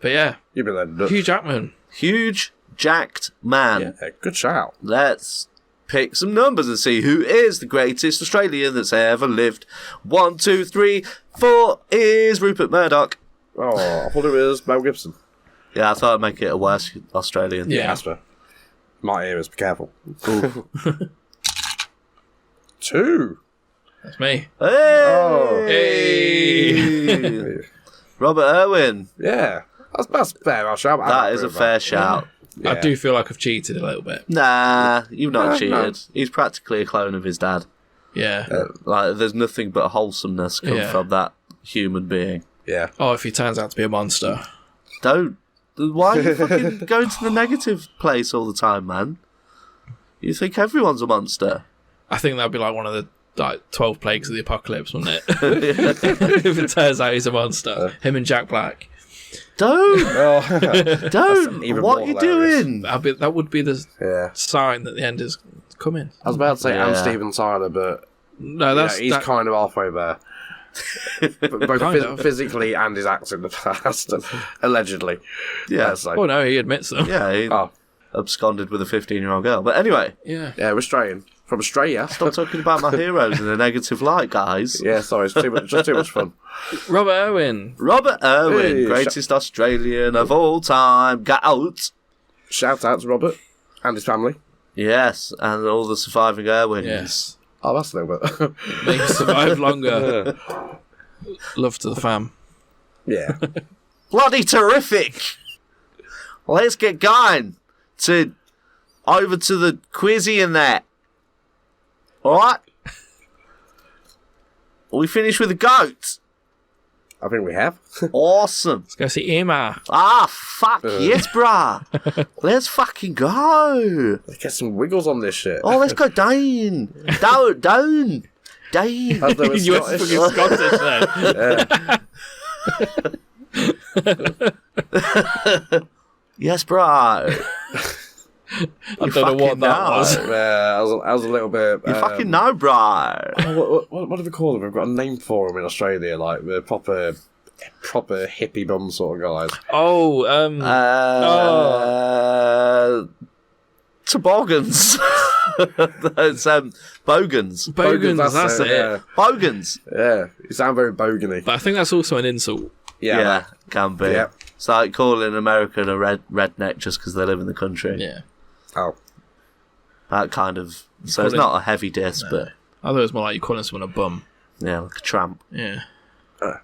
Speaker 2: But yeah,
Speaker 3: You've been letting
Speaker 2: Hugh Jackman.
Speaker 1: Huge, jacked man.
Speaker 3: Yeah, good shout.
Speaker 1: Let's pick some numbers and see who is the greatest Australian that's ever lived. 1, 2, 3, 4 is Rupert Murdoch.
Speaker 3: Oh, I thought it was Mel Gibson.
Speaker 1: Yeah, I thought I'd make it a worse Australian.
Speaker 2: Yeah.
Speaker 3: Asper. My ears, be careful. 2.
Speaker 2: That's me.
Speaker 1: Hey! Robert Irwin.
Speaker 3: Yeah. That's fair.
Speaker 1: That is a fair shout.
Speaker 3: Yeah.
Speaker 2: I do feel like I've cheated a little bit.
Speaker 1: Nah, you've not
Speaker 3: No,
Speaker 1: cheated.
Speaker 3: no.
Speaker 1: He's practically a clone of his dad.
Speaker 2: Yeah.
Speaker 1: Like, there's nothing but wholesomeness come
Speaker 2: Yeah.
Speaker 1: from that human being.
Speaker 3: Yeah.
Speaker 2: Oh, if he turns out to be a monster.
Speaker 1: Don't. Why are you fucking going to the negative place all the time, man? You think everyone's a monster?
Speaker 2: I think that'd be like one of the 12 plagues of the apocalypse, wouldn't it? If it turns out he's a monster. Him and Jack Black.
Speaker 1: Don't.
Speaker 3: Oh.
Speaker 1: Don't.
Speaker 3: even
Speaker 1: What
Speaker 3: more
Speaker 1: you
Speaker 3: hilarious.
Speaker 1: doing?
Speaker 2: That would be the
Speaker 3: Yeah.
Speaker 2: sign that the end is coming.
Speaker 3: I was about to say
Speaker 1: Yeah.
Speaker 3: I'm Steven Tyler, but
Speaker 2: No, that's
Speaker 3: he's kind of halfway there. Both
Speaker 2: Kind of.
Speaker 3: physically and his acting has to, allegedly.
Speaker 1: Yeah.
Speaker 3: So.
Speaker 2: Oh no, he admits them.
Speaker 1: Yeah, he
Speaker 3: Oh,
Speaker 1: absconded with a 15-year-old girl. But anyway,
Speaker 2: Yeah.
Speaker 3: yeah, we're Australian. From Australia.
Speaker 1: stop talking about my heroes in a negative light, guys.
Speaker 3: Yeah, sorry, it's just too much fun.
Speaker 2: Robert Irwin.
Speaker 1: Robert Irwin,
Speaker 3: Hey,
Speaker 1: greatest Australian of all time. Get out.
Speaker 3: Shout out to Robert and his family.
Speaker 1: Yes, and all the surviving Irwins.
Speaker 2: Yes.
Speaker 3: Oh, that's a little bit.
Speaker 2: May he survive longer. Love to the fam.
Speaker 3: Yeah.
Speaker 1: Bloody terrific. Let's get going over to the quizzy and that. All right. We finished with the goat.
Speaker 3: I think we have.
Speaker 1: Awesome.
Speaker 2: Let's go see Emma.
Speaker 1: Ah, fuck yes, brah. Let's fucking go.
Speaker 3: Let's get some wiggles on this shit.
Speaker 1: Oh, let's go down. Down.
Speaker 3: As though it's
Speaker 2: You're
Speaker 3: Scottish.
Speaker 2: fucking Scottish then.
Speaker 1: Yes, brah.
Speaker 2: I don't know what that was.
Speaker 3: Yeah, I was a little bit.
Speaker 1: You fucking know, brah.
Speaker 3: What do we call them? We've got a name for them in Australia, like the proper hippie bum sort of guys.
Speaker 2: Oh,
Speaker 1: Toboggans. It's bogans.
Speaker 2: Bogans, that's it.
Speaker 3: Yeah.
Speaker 1: Bogans.
Speaker 3: Yeah, you sound very bogany.
Speaker 2: But I think that's also an insult.
Speaker 1: Yeah, can be.
Speaker 3: Yeah.
Speaker 1: It's like calling an American a redneck just because they live in the country.
Speaker 2: Yeah.
Speaker 3: Oh,
Speaker 1: That kind of. So
Speaker 2: call
Speaker 1: it's
Speaker 2: it-
Speaker 1: not a heavy diss, but
Speaker 2: I thought it was more like you calling someone a bum.
Speaker 1: yeah, like a tramp.
Speaker 2: Yeah.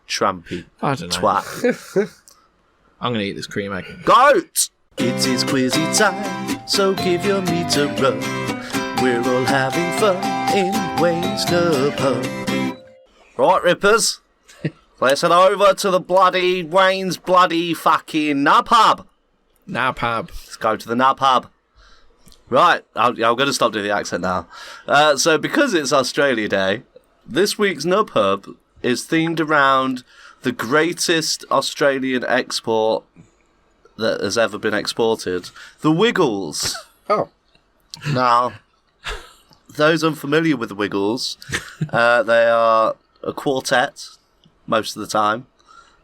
Speaker 1: Trampy.
Speaker 2: I don't know.
Speaker 1: Twat.
Speaker 2: I'm going to eat this cream egg.
Speaker 1: Goat! It is quizzy time, so give your meat a rub. We're all having fun in Wayne's Nub Hub. Right, Rippers. Let's head over to the bloody Wayne's bloody fucking Nub Hub.
Speaker 2: Napab.
Speaker 1: Let's go to the Nub Hub. Right, I'm going to stop doing the accent now. So because it's Australia Day, this week's Nub Hub is themed around the greatest Australian export that has ever been exported, the Wiggles.
Speaker 3: oh,
Speaker 1: Now, those unfamiliar with the Wiggles, they are a quartet most of the time,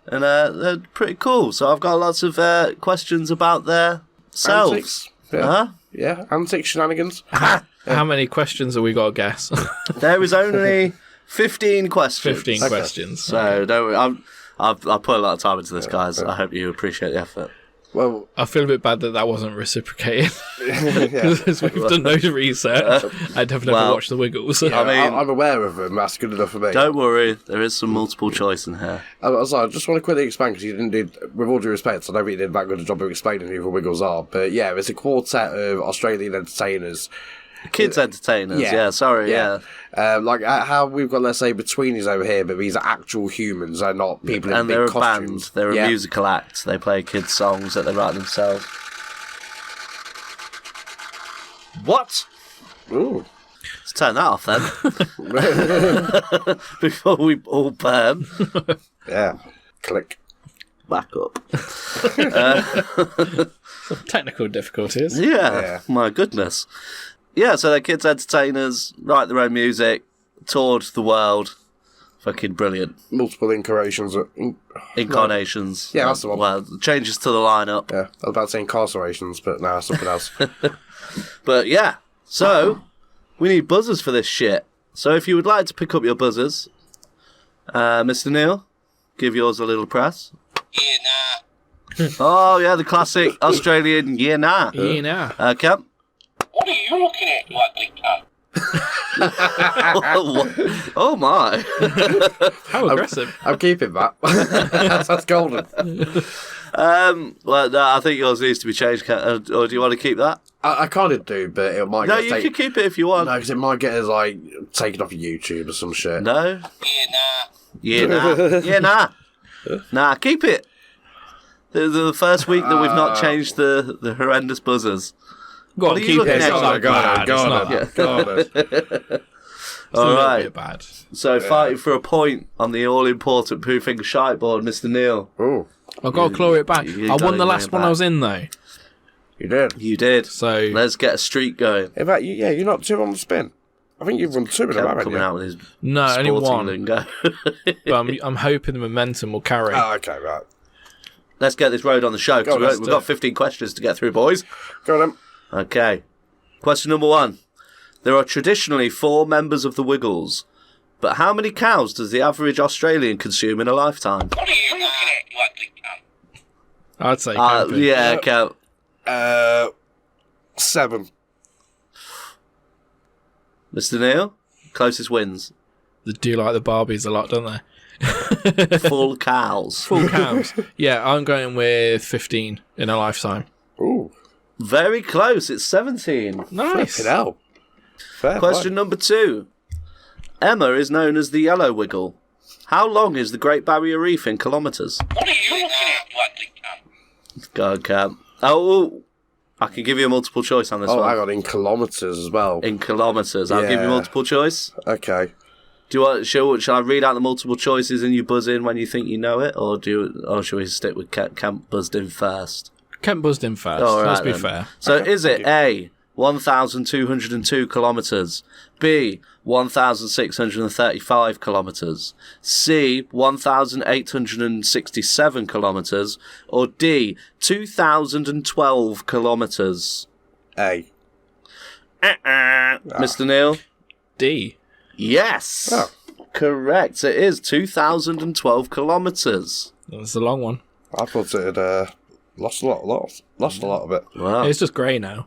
Speaker 1: and they're pretty cool. So I've got lots of questions about their selves.
Speaker 3: antics. Yeah,
Speaker 1: Huh?
Speaker 3: yeah, antics, shenanigans.
Speaker 2: How many questions have we got to guess?
Speaker 1: There is only 15 questions.
Speaker 2: 15 questions.
Speaker 1: So don't worry, I've put a lot of time into this, guys. I hope you appreciate the effort.
Speaker 3: Well,
Speaker 2: I feel a bit bad that wasn't reciprocated.
Speaker 3: yeah.
Speaker 2: Because we've done loads of research. I'd have never
Speaker 1: Well,
Speaker 2: watched The Wiggles.
Speaker 1: I mean,
Speaker 3: I'm aware of them. That's good enough for me.
Speaker 1: don't worry, there is some multiple choice in here.
Speaker 3: I just want to quickly explain because you didn't do, with all due respect, I don't think you did that good a job of explaining who the Wiggles are. But yeah, it's a quartet of Australian entertainers.
Speaker 1: Kids entertainers, yeah, sorry, yeah.
Speaker 3: Like how we've got, let's say, betweenies over here, but these are actual humans, they're not people in
Speaker 1: And
Speaker 3: big
Speaker 1: they're a
Speaker 3: costumes.
Speaker 1: band, they're a
Speaker 3: Yeah.
Speaker 1: musical act. They play kids' songs that they write themselves. What?
Speaker 3: Ooh.
Speaker 1: Let's turn that off then. Before we all burn.
Speaker 3: Yeah. Click.
Speaker 1: Back up.
Speaker 2: Technical difficulties.
Speaker 1: Yeah, my goodness. Yeah, so they're kids entertainers, write their own music, toured the world. Fucking brilliant.
Speaker 3: Multiple incarnations.
Speaker 1: Incarnations.
Speaker 3: Yeah, that's the one.
Speaker 1: Well, changes to the lineup.
Speaker 3: Yeah, I was about to say incarcerations, but no, something else.
Speaker 1: But yeah, so we need buzzers for this shit. So if you would like to pick up your buzzers, Mr. Neil, give yours a little press.
Speaker 4: Yeah, nah.
Speaker 1: Oh yeah, the classic Australian yeah nah.
Speaker 2: Yeah.
Speaker 1: Camp.
Speaker 4: are you looking at, you ugly cunt?
Speaker 1: Oh my.
Speaker 2: How aggressive.
Speaker 3: I'm keeping that. That's golden.
Speaker 1: Well, no, I think yours needs to be changed, or do you want to keep that?
Speaker 3: I kind of do, but it might
Speaker 1: No,
Speaker 3: get
Speaker 1: you can keep it if you want.
Speaker 3: No, because it might get us, like, taken off of YouTube or some shit.
Speaker 1: No?
Speaker 4: Yeah, nah.
Speaker 1: Yeah, nah. Nah, keep it. The first week that we've not changed the horrendous buzzers.
Speaker 2: Go on,
Speaker 1: What are you
Speaker 2: keep
Speaker 1: looking
Speaker 2: it. It's
Speaker 1: at?
Speaker 2: not that bad. It's not that
Speaker 3: Got it.
Speaker 2: It's a
Speaker 1: All
Speaker 2: little
Speaker 1: right.
Speaker 2: bit bad.
Speaker 1: So fighting for a point on the all-important poo finger shite board, Mr. Neil.
Speaker 3: Oh,
Speaker 2: I've got to claw it back.
Speaker 1: you
Speaker 2: I
Speaker 1: got
Speaker 2: won
Speaker 1: it
Speaker 2: the last one
Speaker 1: back.
Speaker 2: I was in, though.
Speaker 3: you did.
Speaker 1: You did.
Speaker 2: So
Speaker 1: Let's get a streak going.
Speaker 3: In fact, you're not 2 on the spin. I think you've run 2 in a row, haven't
Speaker 1: Coming
Speaker 3: you?
Speaker 1: out with his
Speaker 2: no, only
Speaker 1: sporting
Speaker 2: one.
Speaker 1: lingo.
Speaker 2: But I'm hoping the momentum will carry.
Speaker 3: Oh, okay, right.
Speaker 1: Let's get this road on the show,
Speaker 3: Go on,
Speaker 1: because
Speaker 3: let's
Speaker 1: we've
Speaker 3: do
Speaker 1: got
Speaker 3: it.
Speaker 1: 15 questions to get through, boys.
Speaker 3: Go on, then.
Speaker 1: Okay. Question number 1. There are traditionally 4 members of the Wiggles, but how many cows does the average Australian consume in a lifetime?
Speaker 4: What are you looking at, you ugly cunt?
Speaker 2: I'd say camping.
Speaker 1: Yeah, cow.
Speaker 3: 7.
Speaker 1: Mr. Neil, closest wins.
Speaker 2: They do like the Barbies a lot, don't they?
Speaker 1: Full cows.
Speaker 2: Full cows. Yeah, I'm going with 15 in a lifetime.
Speaker 3: Ooh.
Speaker 1: Very close. It's 17.
Speaker 2: Nice.
Speaker 3: Fucking hell. Fair
Speaker 1: Question number 2. Emma is known as the Yellow Wiggle. How long is the Great Barrier Reef in kilometres?
Speaker 4: What are you looking at, you ugly cunt?
Speaker 1: Go on, Cam. Oh, I can give you a multiple choice on this
Speaker 3: Oh,
Speaker 1: one.
Speaker 3: hang on, in kilometres as well.
Speaker 1: In kilometres. I'll give you
Speaker 3: Yeah.
Speaker 1: multiple choice.
Speaker 3: Okay.
Speaker 1: Do you want? Shall I read out the multiple choices and you buzz in when you think you know it, or shall we stick with Camp buzzed in first?
Speaker 2: Kent buzzed in first.
Speaker 1: All right,
Speaker 2: Let's be
Speaker 1: then.
Speaker 2: fair.
Speaker 1: So
Speaker 3: Okay,
Speaker 1: is it
Speaker 3: thank you.
Speaker 1: A, 1,202 kilometres, B, 1,635 kilometres, C, 1,867 kilometres, or D, 2,012 kilometres?
Speaker 3: A.
Speaker 1: Mr. Neil?
Speaker 2: D.
Speaker 1: Yes!
Speaker 3: Oh.
Speaker 1: Correct. It is 2,012 kilometres.
Speaker 2: That's a long one.
Speaker 3: I thought it had lost a lot of it.
Speaker 1: Wow.
Speaker 2: It's just grey now.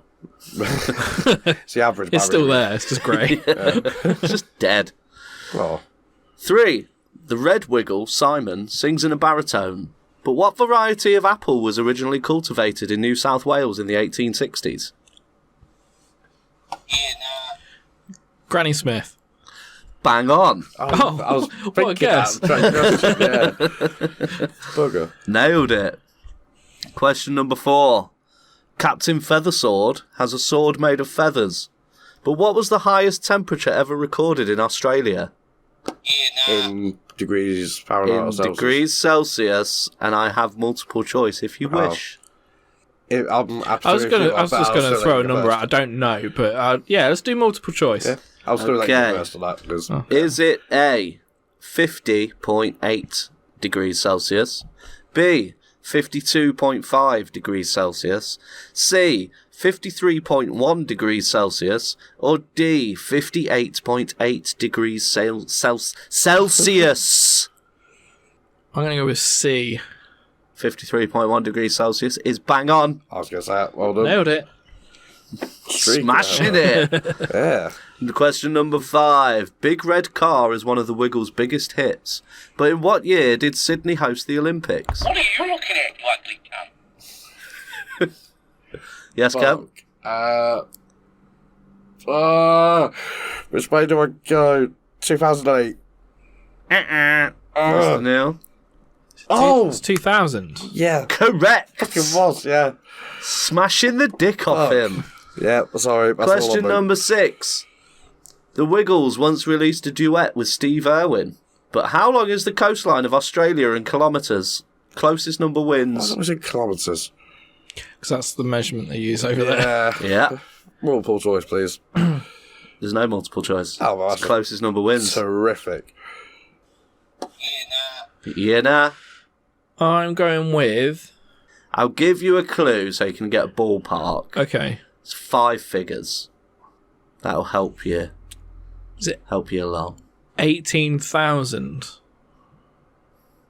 Speaker 3: It's the average.
Speaker 2: It's still
Speaker 3: barrier.
Speaker 2: there. It's just grey.
Speaker 1: It's just dead.
Speaker 3: Oh.
Speaker 1: 3. The red wiggle, Simon, sings in a baritone. But what variety of apple was originally cultivated in New South Wales in the 1860s?
Speaker 4: Yeah, nah.
Speaker 2: Granny Smith.
Speaker 1: Bang on.
Speaker 2: Oh,
Speaker 3: I was
Speaker 2: what a
Speaker 3: thinking
Speaker 2: guess.
Speaker 3: that. Yeah. Bugger.
Speaker 1: Nailed it. Question number 4. Captain Feathersword has a sword made of feathers. But what was the highest temperature ever recorded in Australia?
Speaker 4: Yeah, nah.
Speaker 3: In degrees Fahrenheit
Speaker 1: In
Speaker 3: or Celsius.
Speaker 1: degrees Celsius, and I have multiple choice if you
Speaker 3: Oh.
Speaker 1: wish.
Speaker 3: I'm
Speaker 2: I was
Speaker 3: absolutely
Speaker 2: just going to throw a number out. I don't know, but yeah, let's do multiple choice.
Speaker 3: Yeah. I was going to let
Speaker 1: Okay.
Speaker 3: you first on that because
Speaker 1: Is it A, 50.8 degrees Celsius, B, 52.5 degrees Celsius, C, 53.1 degrees Celsius, or D, 58.8 degrees Celsius?
Speaker 2: I'm going to go with C.
Speaker 1: 53.1 degrees Celsius is bang on.
Speaker 3: I was going to say that. Well done.
Speaker 2: Nailed it.
Speaker 3: Streak,
Speaker 1: Smashing it.
Speaker 3: Yeah.
Speaker 1: Question number 5. Big Red Car is one of the Wiggles' biggest hits. But in what year did Sydney host the Olympics?
Speaker 4: What are you looking at, you ugly cunt?
Speaker 1: Yes, Cam?
Speaker 3: Which way do I go? 2008.
Speaker 1: Mr. Neil?
Speaker 3: Oh,
Speaker 2: It's 2000.
Speaker 3: yeah.
Speaker 1: Correct.
Speaker 3: It was, yeah.
Speaker 1: Smashing the dick off him.
Speaker 3: Yeah, sorry. That's all
Speaker 1: Question
Speaker 3: I know.
Speaker 1: number 6. The Wiggles once released a duet with Steve Irwin. But how long is the coastline of Australia in kilometres? Closest number wins.
Speaker 3: That was in kilometres.
Speaker 2: Because that's the measurement they use over there.
Speaker 3: Yeah.
Speaker 1: Yeah.
Speaker 3: Multiple choice, please.
Speaker 1: There's no multiple choice.
Speaker 3: Oh, well,
Speaker 1: It's closest number wins.
Speaker 3: Terrific.
Speaker 4: Yeah, nah.
Speaker 1: Yeah, nah.
Speaker 2: I'm going with...
Speaker 1: I'll give you a clue so you can get a ballpark.
Speaker 2: Okay.
Speaker 1: It's 5 figures. That'll help you.
Speaker 2: Is it
Speaker 1: Help you along.
Speaker 2: 18,000?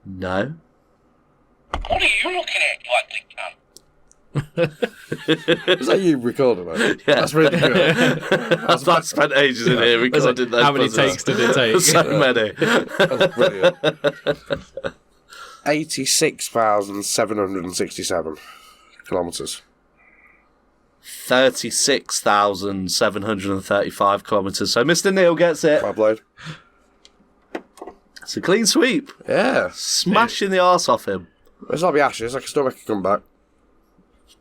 Speaker 1: No.
Speaker 4: What are you looking at, you ugly cunt?
Speaker 3: Is that you recording that?
Speaker 1: Yeah.
Speaker 3: That's really good.
Speaker 1: I've spent ages in here recording those
Speaker 2: How many
Speaker 1: buzzers.
Speaker 2: takes did it take?
Speaker 1: So many.
Speaker 3: That's brilliant. 86,767 kilometres.
Speaker 1: 36,735 kilometres. So Mr. Neil gets it.
Speaker 3: Well played.
Speaker 1: It's a clean sweep.
Speaker 3: Yeah.
Speaker 1: Smashing the arse off him.
Speaker 3: It's not the Ashes. I can still make a comeback.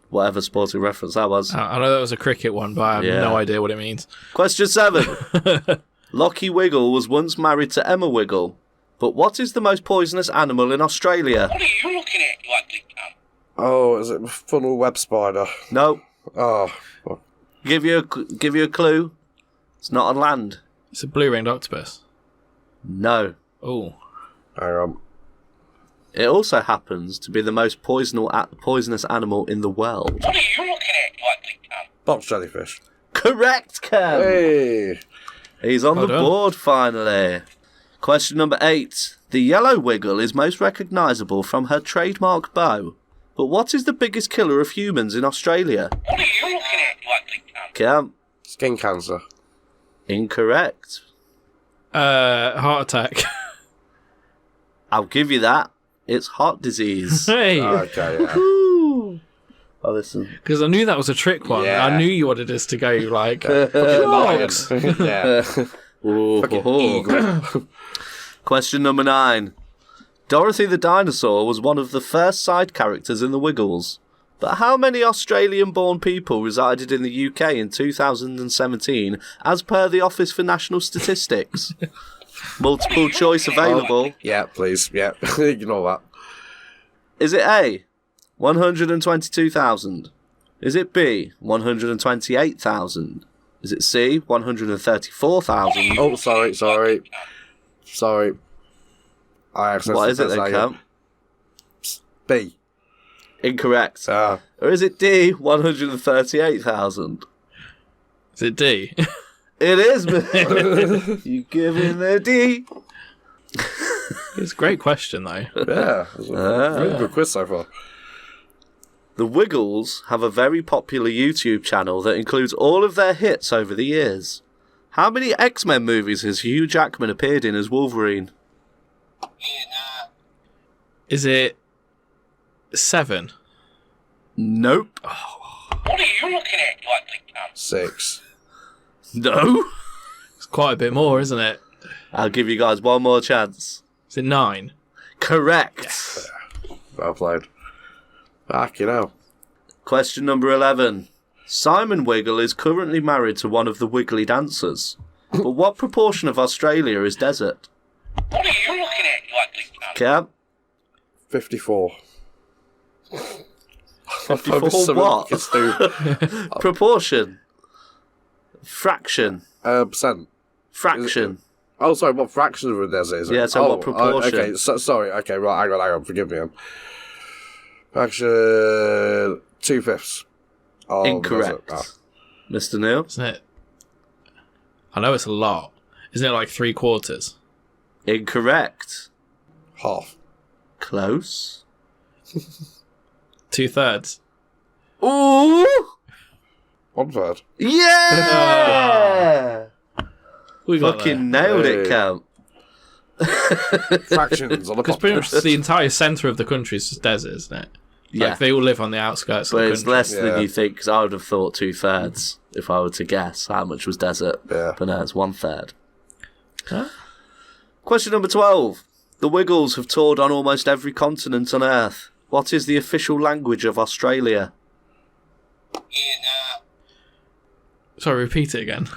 Speaker 1: Whatever sporting reference that was.
Speaker 2: I know that was a cricket one, but I have
Speaker 1: Yeah.
Speaker 2: no idea what it means.
Speaker 1: Question 7. Lockie Wiggle was once married to Emma Wiggle. But what is the most poisonous animal in Australia?
Speaker 4: What are you looking at, you ugly cunt?
Speaker 3: Oh, is it a funnel web spider?
Speaker 1: No.
Speaker 3: Oh. Fuck.
Speaker 1: Give you a clue. It's not on land.
Speaker 2: It's a blue-ringed octopus.
Speaker 1: No.
Speaker 2: Oh.
Speaker 3: Hang on.
Speaker 1: It also happens to be the most poisonous animal in the world.
Speaker 4: What are you looking at, you ugly cunt?
Speaker 3: Box jellyfish.
Speaker 1: Correct, Cam.
Speaker 3: Hey.
Speaker 1: He's on
Speaker 2: Well
Speaker 1: the
Speaker 2: done.
Speaker 1: board finally. Question number 8. The yellow wiggle is most recognisable from her trademark bow. But what is the biggest killer of humans in Australia?
Speaker 4: What are you looking at, you ugly cunt?
Speaker 1: Cam.
Speaker 3: Skin cancer.
Speaker 1: Incorrect.
Speaker 2: Heart attack.
Speaker 1: I'll give you that. It's heart disease.
Speaker 2: Hey!
Speaker 3: Okay, yeah.
Speaker 1: Ooh. Oh, listen.
Speaker 2: Because I knew that was a trick one.
Speaker 3: Yeah.
Speaker 2: I knew you wanted us to go like...
Speaker 3: Lion.
Speaker 2: Dogs.
Speaker 3: Yeah.
Speaker 1: Ooh.
Speaker 3: Fucking eagle.
Speaker 1: Question number 9. Dorothy the dinosaur was one of the first side characters in the Wiggles. But how many Australian-born people resided in the UK in 2017 as per the Office for National Statistics? Multiple choice available.
Speaker 3: Yeah, please. Yeah. Ignore that.
Speaker 1: Is it A, 122,000? Is it B, 128,000? Is it C, 134,000?
Speaker 3: Oh, sorry. I accidentally
Speaker 1: What is it
Speaker 3: pressed
Speaker 1: then,
Speaker 3: that,
Speaker 1: Cam?
Speaker 3: B.
Speaker 1: Incorrect. Or is it D, 138,000?
Speaker 2: Is it D?
Speaker 1: It is, man. You give him the D.
Speaker 2: It's a great question, though.
Speaker 3: Yeah. It was a really good quiz so far.
Speaker 1: The Wiggles have a very popular YouTube channel that includes all of their hits over the years. How many X-Men movies has Hugh Jackman appeared in as Wolverine?
Speaker 2: Is it 7?
Speaker 1: Nope.
Speaker 4: What are you looking at, you ugly cunt?
Speaker 3: 6.
Speaker 1: No.
Speaker 2: It's quite a bit more, isn't it?
Speaker 1: I'll give you guys one more chance.
Speaker 2: Is it 9?
Speaker 1: Correct.
Speaker 3: Well played. Fuck, you know.
Speaker 1: Question number 11. Simon Wiggle is currently married to one of the Wiggly dancers. But what proportion of Australia is desert?
Speaker 4: What are you looking at, you ugly cunt?
Speaker 1: Cam?
Speaker 3: 54.
Speaker 1: 54 what? Proportion. Fraction.
Speaker 3: Percent.
Speaker 1: Fraction.
Speaker 3: Oh, sorry, what fraction of a desert is it?
Speaker 1: Yeah, so what proportion?
Speaker 3: Okay, sorry, okay, right, hang on, forgive me. Fraction 2/5. Oh,
Speaker 1: Incorrect. Mr. Neil?
Speaker 2: Isn't it? I know it's a lot. Isn't it like 3/4?
Speaker 1: Incorrect.
Speaker 3: Half.
Speaker 1: Close.
Speaker 2: 2/3.
Speaker 1: Ooh!
Speaker 3: 1/3.
Speaker 1: Yeah!
Speaker 2: We got
Speaker 1: Fucking nailed it,
Speaker 3: Hey.
Speaker 1: Cam.
Speaker 3: Fractions on the
Speaker 2: Because pretty much the entire centre of the country is just desert, isn't it?
Speaker 1: Yeah.
Speaker 2: Like, they all live on the outskirts
Speaker 1: But
Speaker 2: of the
Speaker 1: it's
Speaker 2: country.
Speaker 1: less than
Speaker 3: Yeah.
Speaker 1: you think, because I would have thought 2/3 if I were to guess how much was desert.
Speaker 3: Yeah.
Speaker 1: But no, it's 1/3.
Speaker 2: Huh?
Speaker 1: Question number 12. The Wiggles have toured on almost every continent on Earth. What is the official language of Australia?
Speaker 2: Sorry, repeat it again.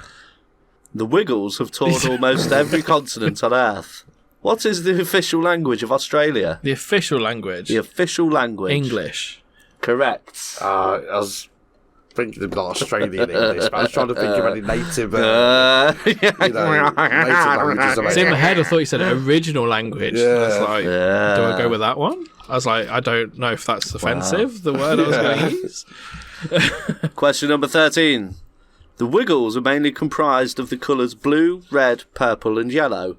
Speaker 1: The Wiggles have toured almost every continent on Earth. What is the official language of Australia?
Speaker 2: The official language.
Speaker 1: The official language.
Speaker 2: English.
Speaker 1: Correct.
Speaker 3: I was thinking of not Australian English, but I was trying to think of any native, native languages.
Speaker 2: It's in my head, I thought you said original language.
Speaker 3: Yeah.
Speaker 2: I was like,
Speaker 1: Yeah.
Speaker 2: do I go with that one? I was like, I don't know if that's offensive, the word I was going to use.
Speaker 1: Question number 13. The Wiggles are mainly comprised of the colours blue, red, purple and yellow.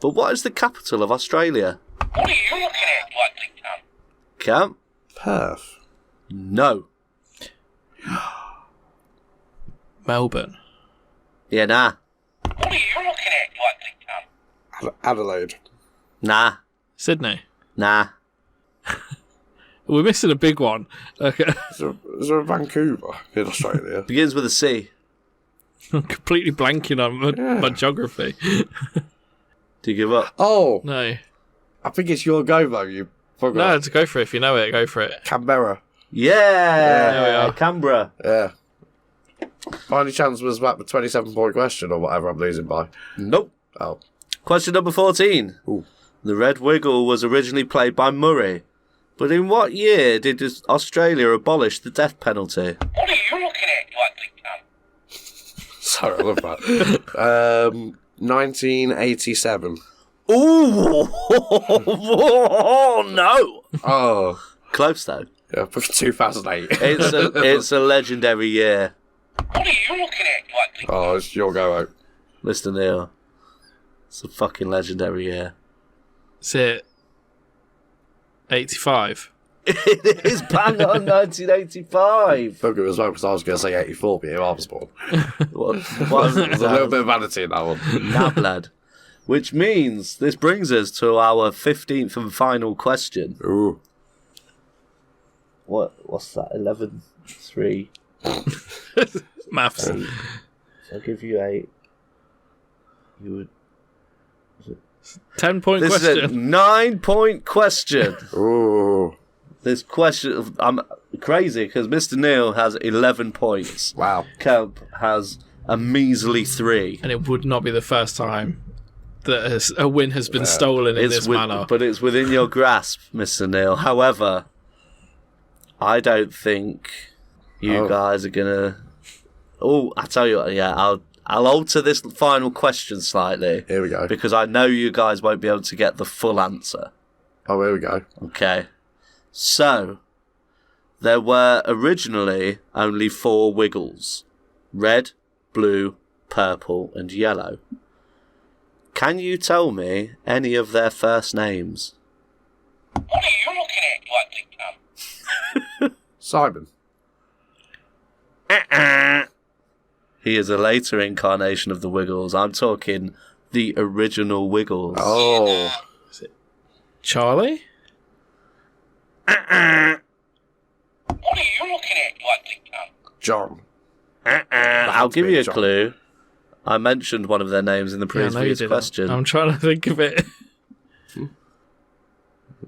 Speaker 1: But what is the capital of Australia?
Speaker 4: What are you looking at, you ugly cunt?
Speaker 1: Cam?
Speaker 3: Perth.
Speaker 1: No.
Speaker 2: Melbourne.
Speaker 1: Yeah, nah.
Speaker 4: What are you looking at, you ugly cunt?
Speaker 3: Adelaide.
Speaker 1: Nah.
Speaker 2: Sydney.
Speaker 1: Nah.
Speaker 2: We're missing a big one. Okay.
Speaker 3: Is there a Vancouver in Australia?
Speaker 1: Begins with a C.
Speaker 2: I'm completely blanking on my geography.
Speaker 1: Do you give up?
Speaker 3: Oh,
Speaker 2: No.
Speaker 3: I think it's your go though. You forgot.
Speaker 2: No, to go for it. If you know it, go for it.
Speaker 3: Canberra.
Speaker 1: Yeah.
Speaker 2: There we are.
Speaker 1: Canberra.
Speaker 3: Yeah. My only chance was about the 27-point question or whatever I'm losing by.
Speaker 1: Nope.
Speaker 3: Oh.
Speaker 1: Question number 14.
Speaker 3: Ooh.
Speaker 1: The Red Wiggle was originally played by Murray, but in what year did Australia abolish the death penalty?
Speaker 4: What are you looking at, you ugly cunt?
Speaker 3: Sorry, I love that. 1987.
Speaker 1: Ooh! No!
Speaker 3: Oh.
Speaker 1: Close though.
Speaker 3: Yeah, 2008.
Speaker 1: It's a legendary year.
Speaker 4: What are you looking at, you ugly cunt?
Speaker 3: Oh, it's your go out.
Speaker 1: Mr. Neil. It's a fucking legendary year.
Speaker 2: Is it 85?
Speaker 1: It is bang on 1985.
Speaker 3: Fuck it as well, because I was going to say 84, but I was born.
Speaker 1: What
Speaker 3: There's a little bit of vanity in that one.
Speaker 1: Nab lad. Which means this brings us to our 15th and final question.
Speaker 3: Ooh.
Speaker 1: What's that? 11, 3.
Speaker 2: Maths.
Speaker 1: So I'll give you 8. You would.
Speaker 2: 10-point
Speaker 1: This is a
Speaker 2: question.
Speaker 1: 9-point question.
Speaker 3: Ooh.
Speaker 1: This question, I'm crazy because Mr. Neil has 11 points.
Speaker 3: Wow.
Speaker 1: Kemp has a measly 3.
Speaker 2: And it would not be the first time that a win has been stolen in this manner.
Speaker 1: But it's within your grasp, Mr. Neil. However, I don't think you guys are gonna. Oh, I tell you what. Yeah, I'll alter this final question slightly.
Speaker 3: Here we go.
Speaker 1: Because I know you guys won't be able to get the full answer.
Speaker 3: Oh, here we go.
Speaker 1: Okay. So, there were originally only 4 Wiggles. Red, blue, purple, and yellow. Can you tell me any of their first names?
Speaker 4: What are you looking at, you ugly cunt?
Speaker 3: Simon.
Speaker 1: He is a later incarnation of the Wiggles. I'm talking the original Wiggles.
Speaker 3: Oh.
Speaker 2: Charlie?
Speaker 4: What are you looking at, you ugly cunt?
Speaker 3: John.
Speaker 1: I'll give you a
Speaker 3: John.
Speaker 1: clue. I mentioned one of their names in the
Speaker 2: Yeah, I know you
Speaker 1: previous
Speaker 2: didn't.
Speaker 1: question.
Speaker 2: I'm trying to think of it.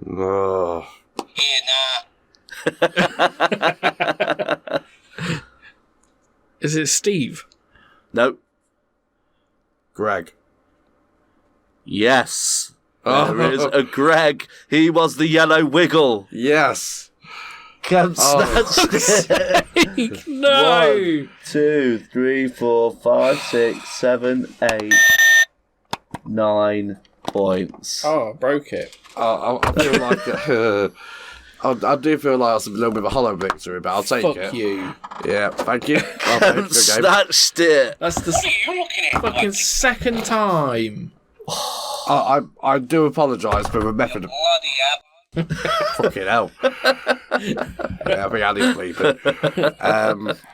Speaker 3: Oh.
Speaker 4: Yeah, nah.
Speaker 2: Is it Steve?
Speaker 1: Nope.
Speaker 3: Greg.
Speaker 1: Yes.
Speaker 3: Oh.
Speaker 1: There is a Greg. He was the yellow Wiggle.
Speaker 3: Yes.
Speaker 1: Can't snatch it.
Speaker 2: No!
Speaker 1: 1, 2, 3, 4, 5, 6, 7, 8, 9 points.
Speaker 2: Oh, I broke it.
Speaker 3: I feel like I do feel like it's a little bit of a hollow victory, but I'll take
Speaker 2: Fuck
Speaker 3: it.
Speaker 2: you.
Speaker 3: Yeah, thank you. Well played.
Speaker 1: Can't
Speaker 3: Good game.
Speaker 1: snatched it.
Speaker 2: That's the
Speaker 4: What are you looking at, you
Speaker 2: fucking
Speaker 4: ugly
Speaker 2: second time.
Speaker 3: I do apologise for the method of
Speaker 4: bloody apple?
Speaker 3: fucking hell. Yeah, I think I need to bleep it.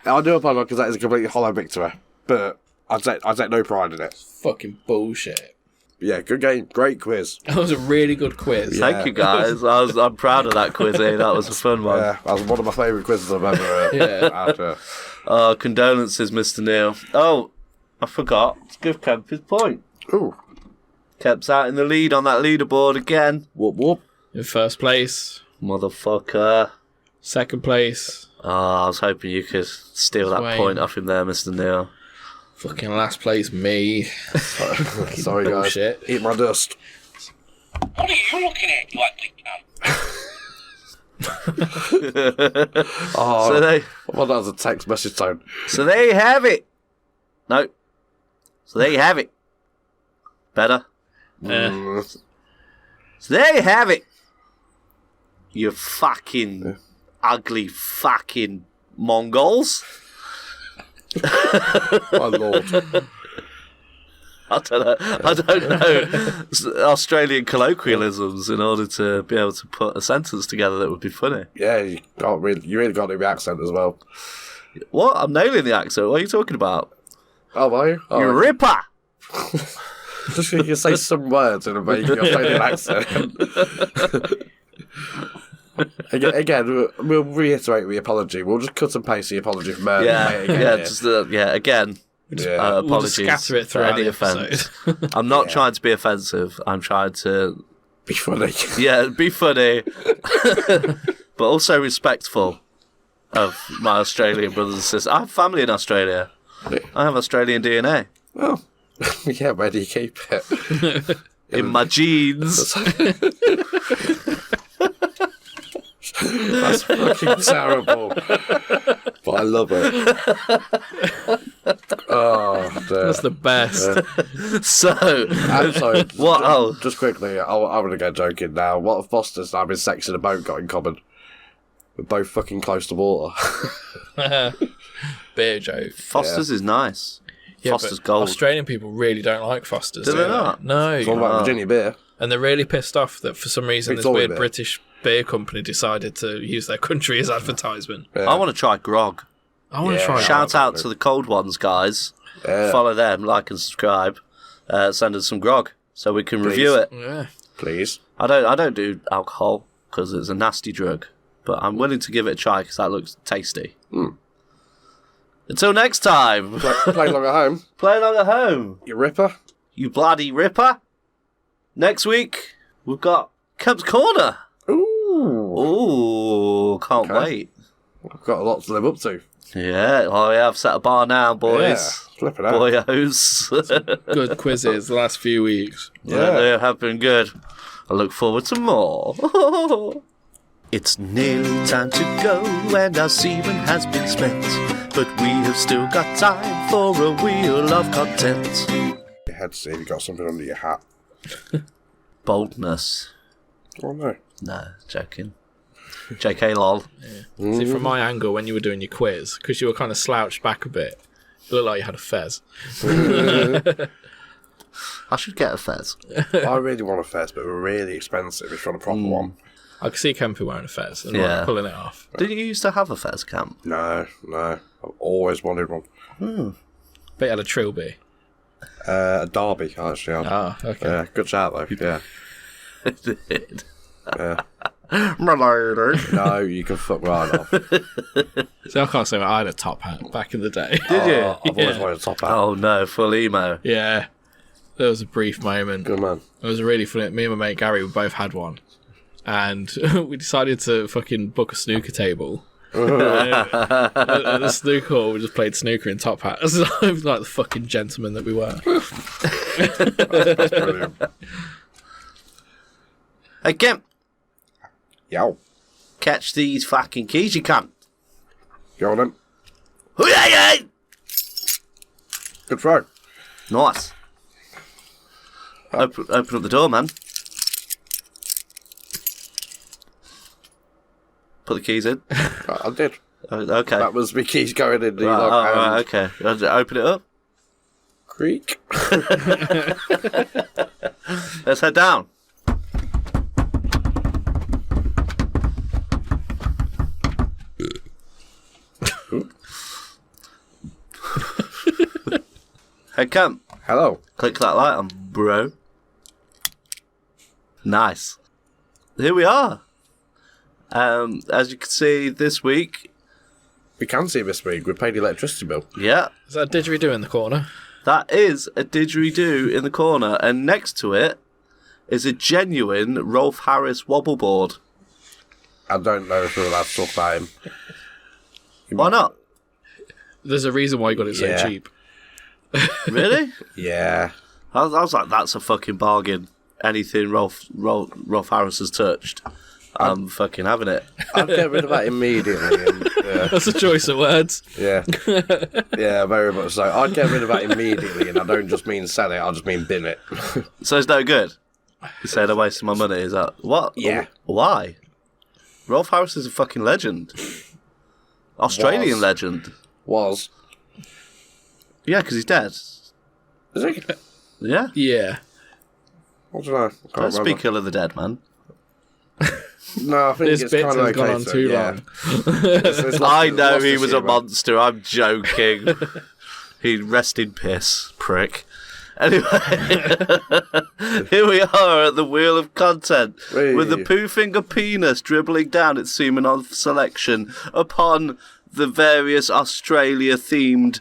Speaker 3: I do apologise because that is a completely hollow victory, but I take no pride in it.
Speaker 2: Fucking bullshit.
Speaker 3: Yeah, good game, great quiz.
Speaker 2: That was a really good quiz.
Speaker 3: Yeah.
Speaker 1: Thank you, guys. I'm proud of that quiz. That was a fun one.
Speaker 3: Yeah, that was one of my favourite quizzes I've ever had.
Speaker 1: Condolences, Mr. Neil. Oh, I forgot to give Kemp his point.
Speaker 3: Ooh,
Speaker 1: Kemp's out in the lead on that leaderboard again.
Speaker 3: whoop whoop.
Speaker 2: In first place.
Speaker 1: Motherfucker.
Speaker 2: Second place.
Speaker 1: Oh, I was hoping you could steal that
Speaker 2: Wayne.
Speaker 1: point off him there, Mr. Neil.
Speaker 2: Fucking last place, me.
Speaker 3: Sorry, guys.
Speaker 2: bullshit.
Speaker 3: Eat my dust.
Speaker 4: What are you looking at, you ugly cunt?
Speaker 3: Oh,
Speaker 1: So they,
Speaker 3: well, that was a text message tone.
Speaker 1: so there you have it. No. So there you have it. Better. So there you have it. You fucking ugly fucking Mongols.
Speaker 3: My lord.
Speaker 1: I don't know Australian colloquialisms in order to be able to put a sentence together that would be funny.
Speaker 3: Yeah, you really got to do the accent as well.
Speaker 1: What? I'm nailing the accent. What are you talking about?
Speaker 3: Oh, are you? Oh,
Speaker 1: You ripper!
Speaker 3: just so you can say some words in a vaguely Australian accent. Again, we'll reiterate the apology. We'll just cut and paste the apology from earlier.
Speaker 1: Again.
Speaker 2: We'll
Speaker 1: Apologies
Speaker 2: just scatter it
Speaker 1: for
Speaker 2: throughout
Speaker 1: any
Speaker 2: the
Speaker 1: offence.
Speaker 2: episode.
Speaker 1: I'm not trying to be offensive. I'm trying to
Speaker 3: Be funny.
Speaker 1: be funny, but also respectful of my Australian brothers and sisters. I have family in Australia. I have Australian DNA
Speaker 3: Oh, yeah, where do you keep it?
Speaker 1: in my genes.
Speaker 3: That's fucking terrible. But I love it. Oh, dear.
Speaker 2: That's the best.
Speaker 1: So,
Speaker 3: I'm sorry.
Speaker 1: what? Oh,
Speaker 3: Just quickly, I'm going to go joking now. What have Foster's and having sex in a boat got in common? We're both fucking close to water.
Speaker 2: Beer joke.
Speaker 1: Foster's is nice.
Speaker 2: Yeah,
Speaker 1: Foster's
Speaker 2: but
Speaker 1: gold.
Speaker 2: Australian people really don't like Fosters.
Speaker 1: Do they not?
Speaker 2: No.
Speaker 3: It's all about Virginia beer.
Speaker 2: And they're really pissed off that for some reason this
Speaker 3: Victoria
Speaker 2: weird
Speaker 3: beer.
Speaker 2: British beer company decided to use their country as advertisement.
Speaker 3: Yeah.
Speaker 1: I want to try grog.
Speaker 2: I want to
Speaker 3: Yeah.
Speaker 2: try that.
Speaker 1: Shout out to the cold ones, guys.
Speaker 3: Yeah.
Speaker 1: Follow them, like and subscribe. Send us some grog so we can review it.
Speaker 2: Yeah.
Speaker 3: Please.
Speaker 1: I don't do alcohol because it's a nasty drug, but I'm willing to give it a try because that looks tasty. Until next time,
Speaker 3: Play along at home.
Speaker 1: play along at home,
Speaker 3: You ripper.
Speaker 1: you bloody ripper. Next week we've got Kemp's Corner.
Speaker 3: Ooh.
Speaker 1: Ooh, can't
Speaker 3: Okay.
Speaker 1: wait.
Speaker 3: I've got a lot to live up to.
Speaker 1: Yeah, well, yeah, I've set a bar now, boys.
Speaker 3: Yeah. Flip it out.
Speaker 1: Boyos.
Speaker 2: Good quizzes the last few weeks.
Speaker 1: Yeah, they have been good. I look forward to more. It's nearly time to go, and our semen has been spent. But we have still got time for a wheel of content.
Speaker 3: Your head to see if you got something under your hat.
Speaker 1: Boldness.
Speaker 3: Oh, no.
Speaker 1: No, joking. JK lol.
Speaker 2: See, from my angle, when you were doing your quiz, because you were kind of slouched back a bit, it looked like you had a fez.
Speaker 1: I should get a fez.
Speaker 3: I really want a fez, but they're really expensive if you want a proper one.
Speaker 2: I could see Kemper wearing a fez and
Speaker 1: Yeah.
Speaker 2: like, pulling it off.
Speaker 1: Didn't you used to have a fez, Camp?
Speaker 3: No. I've always wanted one.
Speaker 2: But you had a trilby.
Speaker 3: A derby, actually.
Speaker 2: Ah, okay.
Speaker 3: Yeah, good shout, though. Yeah. Yeah. No, you can fuck right off.
Speaker 2: So I can't say I had a top hat back in the day.
Speaker 1: Did you?
Speaker 3: I've always wanted a top hat.
Speaker 1: Oh no, full emo.
Speaker 2: Yeah. There was a brief moment.
Speaker 3: Good man.
Speaker 2: It was really funny. Me and my mate Gary, we both had one. And we decided to fucking book a snooker table. At the snooker hall, we just played snooker in top hats. Like the fucking gentlemen that we were.
Speaker 3: That's brilliant.
Speaker 1: Hey, Kemp,
Speaker 3: Yow.
Speaker 1: catch these fucking keys, you cunt.
Speaker 3: Go on then.
Speaker 1: Hooray!
Speaker 3: Good throw.
Speaker 1: Nice. Open up the door, man. Put the keys in.
Speaker 3: I did.
Speaker 1: Okay.
Speaker 3: That was my keys going in the
Speaker 1: Right,
Speaker 3: lock and
Speaker 1: right, okay. Open it up.
Speaker 3: creak.
Speaker 1: Let's head down. Hey, Camp.
Speaker 3: Hello.
Speaker 1: Click that light on, bro. Nice. Here we are. As you can see this week,
Speaker 3: We can see this week. We paid the electricity bill.
Speaker 1: yeah,
Speaker 2: Is that a didgeridoo in the corner?
Speaker 1: that is a didgeridoo in the corner, and next to it is a genuine Rolf Harris wobble board.
Speaker 3: I don't know if we're allowed to talk about him.
Speaker 1: Why not?
Speaker 2: There's a reason why you got it so
Speaker 3: Yeah.
Speaker 2: cheap.
Speaker 1: Really?
Speaker 3: Yeah.
Speaker 1: I was like, that's a fucking bargain. Anything Rolf Harris has touched, I'm fucking having it.
Speaker 3: I'd get rid of that immediately. And, yeah.
Speaker 2: That's a choice of words.
Speaker 3: Yeah. Yeah, very much so. I'd get rid of that immediately, and I don't just mean sell it, I just mean bin it.
Speaker 1: So it's no good. You said I wasted my money. Is that what?
Speaker 3: Yeah.
Speaker 1: Why? Rolf Harris is a fucking legend. Australian
Speaker 3: Was.
Speaker 1: legend.
Speaker 3: Was.
Speaker 1: Yeah, because he's dead.
Speaker 3: Is it?
Speaker 2: Yeah.
Speaker 3: I don't know. I can't
Speaker 1: Don't
Speaker 3: remember.
Speaker 1: speak ill of the dead, man.
Speaker 3: No, I think
Speaker 2: This
Speaker 3: it's
Speaker 2: bit
Speaker 3: kind
Speaker 2: has
Speaker 3: of
Speaker 2: gone
Speaker 3: okay
Speaker 2: on
Speaker 3: to-
Speaker 2: too
Speaker 3: yeah.
Speaker 2: long.
Speaker 3: It's
Speaker 1: I
Speaker 3: lost-
Speaker 1: know
Speaker 3: lost
Speaker 1: he
Speaker 3: its
Speaker 1: was a
Speaker 3: humour.
Speaker 1: monster. I'm joking. He rest in piss, prick. Anyway, here we are at the Wheel of Content
Speaker 3: Whee.
Speaker 1: with the poo finger penis dribbling down its semen of selection upon the various Australia-themed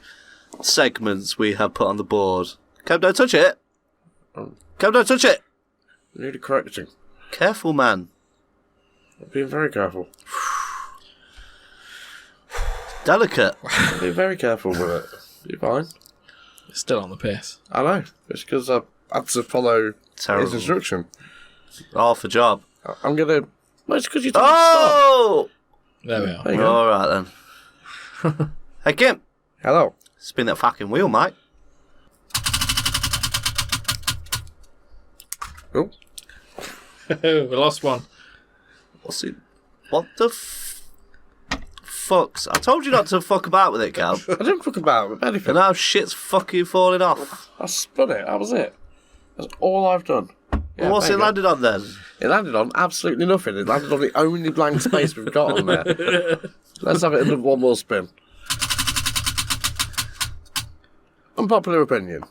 Speaker 1: segments we have put on the board. Cam, don't touch it. Cam, don't touch it.
Speaker 3: Need a correcting.
Speaker 1: Careful, man.
Speaker 3: I'm being very careful.
Speaker 1: Delicate.
Speaker 3: I'm being very careful with it. You're fine.
Speaker 2: Still on the piss.
Speaker 3: I know. It's because I had to follow
Speaker 1: Terrible.
Speaker 3: his instruction.
Speaker 1: Half a job.
Speaker 3: I'm gonna. Well, it's because you told me to stop.
Speaker 1: Oh!
Speaker 2: There we are.
Speaker 3: There you go.
Speaker 1: All right then. Hey, Kim.
Speaker 3: Hello.
Speaker 1: Spin that fucking wheel, mate.
Speaker 3: Oh,
Speaker 2: We lost one.
Speaker 1: What's it? What the fucks? I told you not to fuck about with it, Cal.
Speaker 3: I didn't fuck about with anything.
Speaker 1: And now shit's fucking falling off.
Speaker 3: I spun it. That was it. That's all I've done. Yeah,
Speaker 1: What's
Speaker 3: there
Speaker 1: it
Speaker 3: you go.
Speaker 1: landed on then?
Speaker 3: It landed on absolutely nothing. It landed on the only blank space we've got on there. Let's have it in one more spin. Unpopular opinion.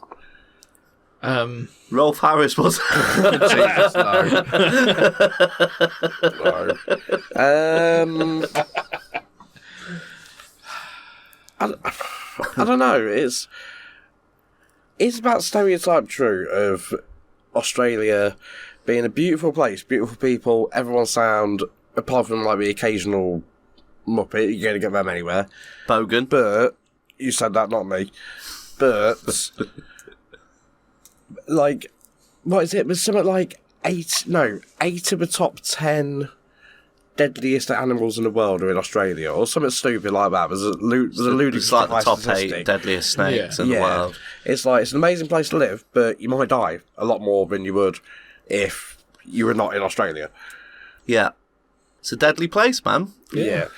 Speaker 1: Rolf Harris was.
Speaker 3: Jesus, no. No. I don't know. It's about stereotype true of Australia being a beautiful place, beautiful people, everyone sound, apart from like the occasional muppet, you're going to get them anywhere.
Speaker 1: Bogan.
Speaker 3: But, you said that, not me. But, like, what is it? There's something like 8 of the top 10 deadliest animals in the world are in Australia, or something stupid like that. There's a ludicrous
Speaker 1: It's like the top
Speaker 3: statistic.
Speaker 1: 8 deadliest snakes
Speaker 2: Yeah.
Speaker 1: in the world.
Speaker 3: It's like, it's an amazing place to live, but you might die a lot more than you would if you were not in Australia.
Speaker 1: Yeah. It's a deadly place, man.
Speaker 3: Yeah.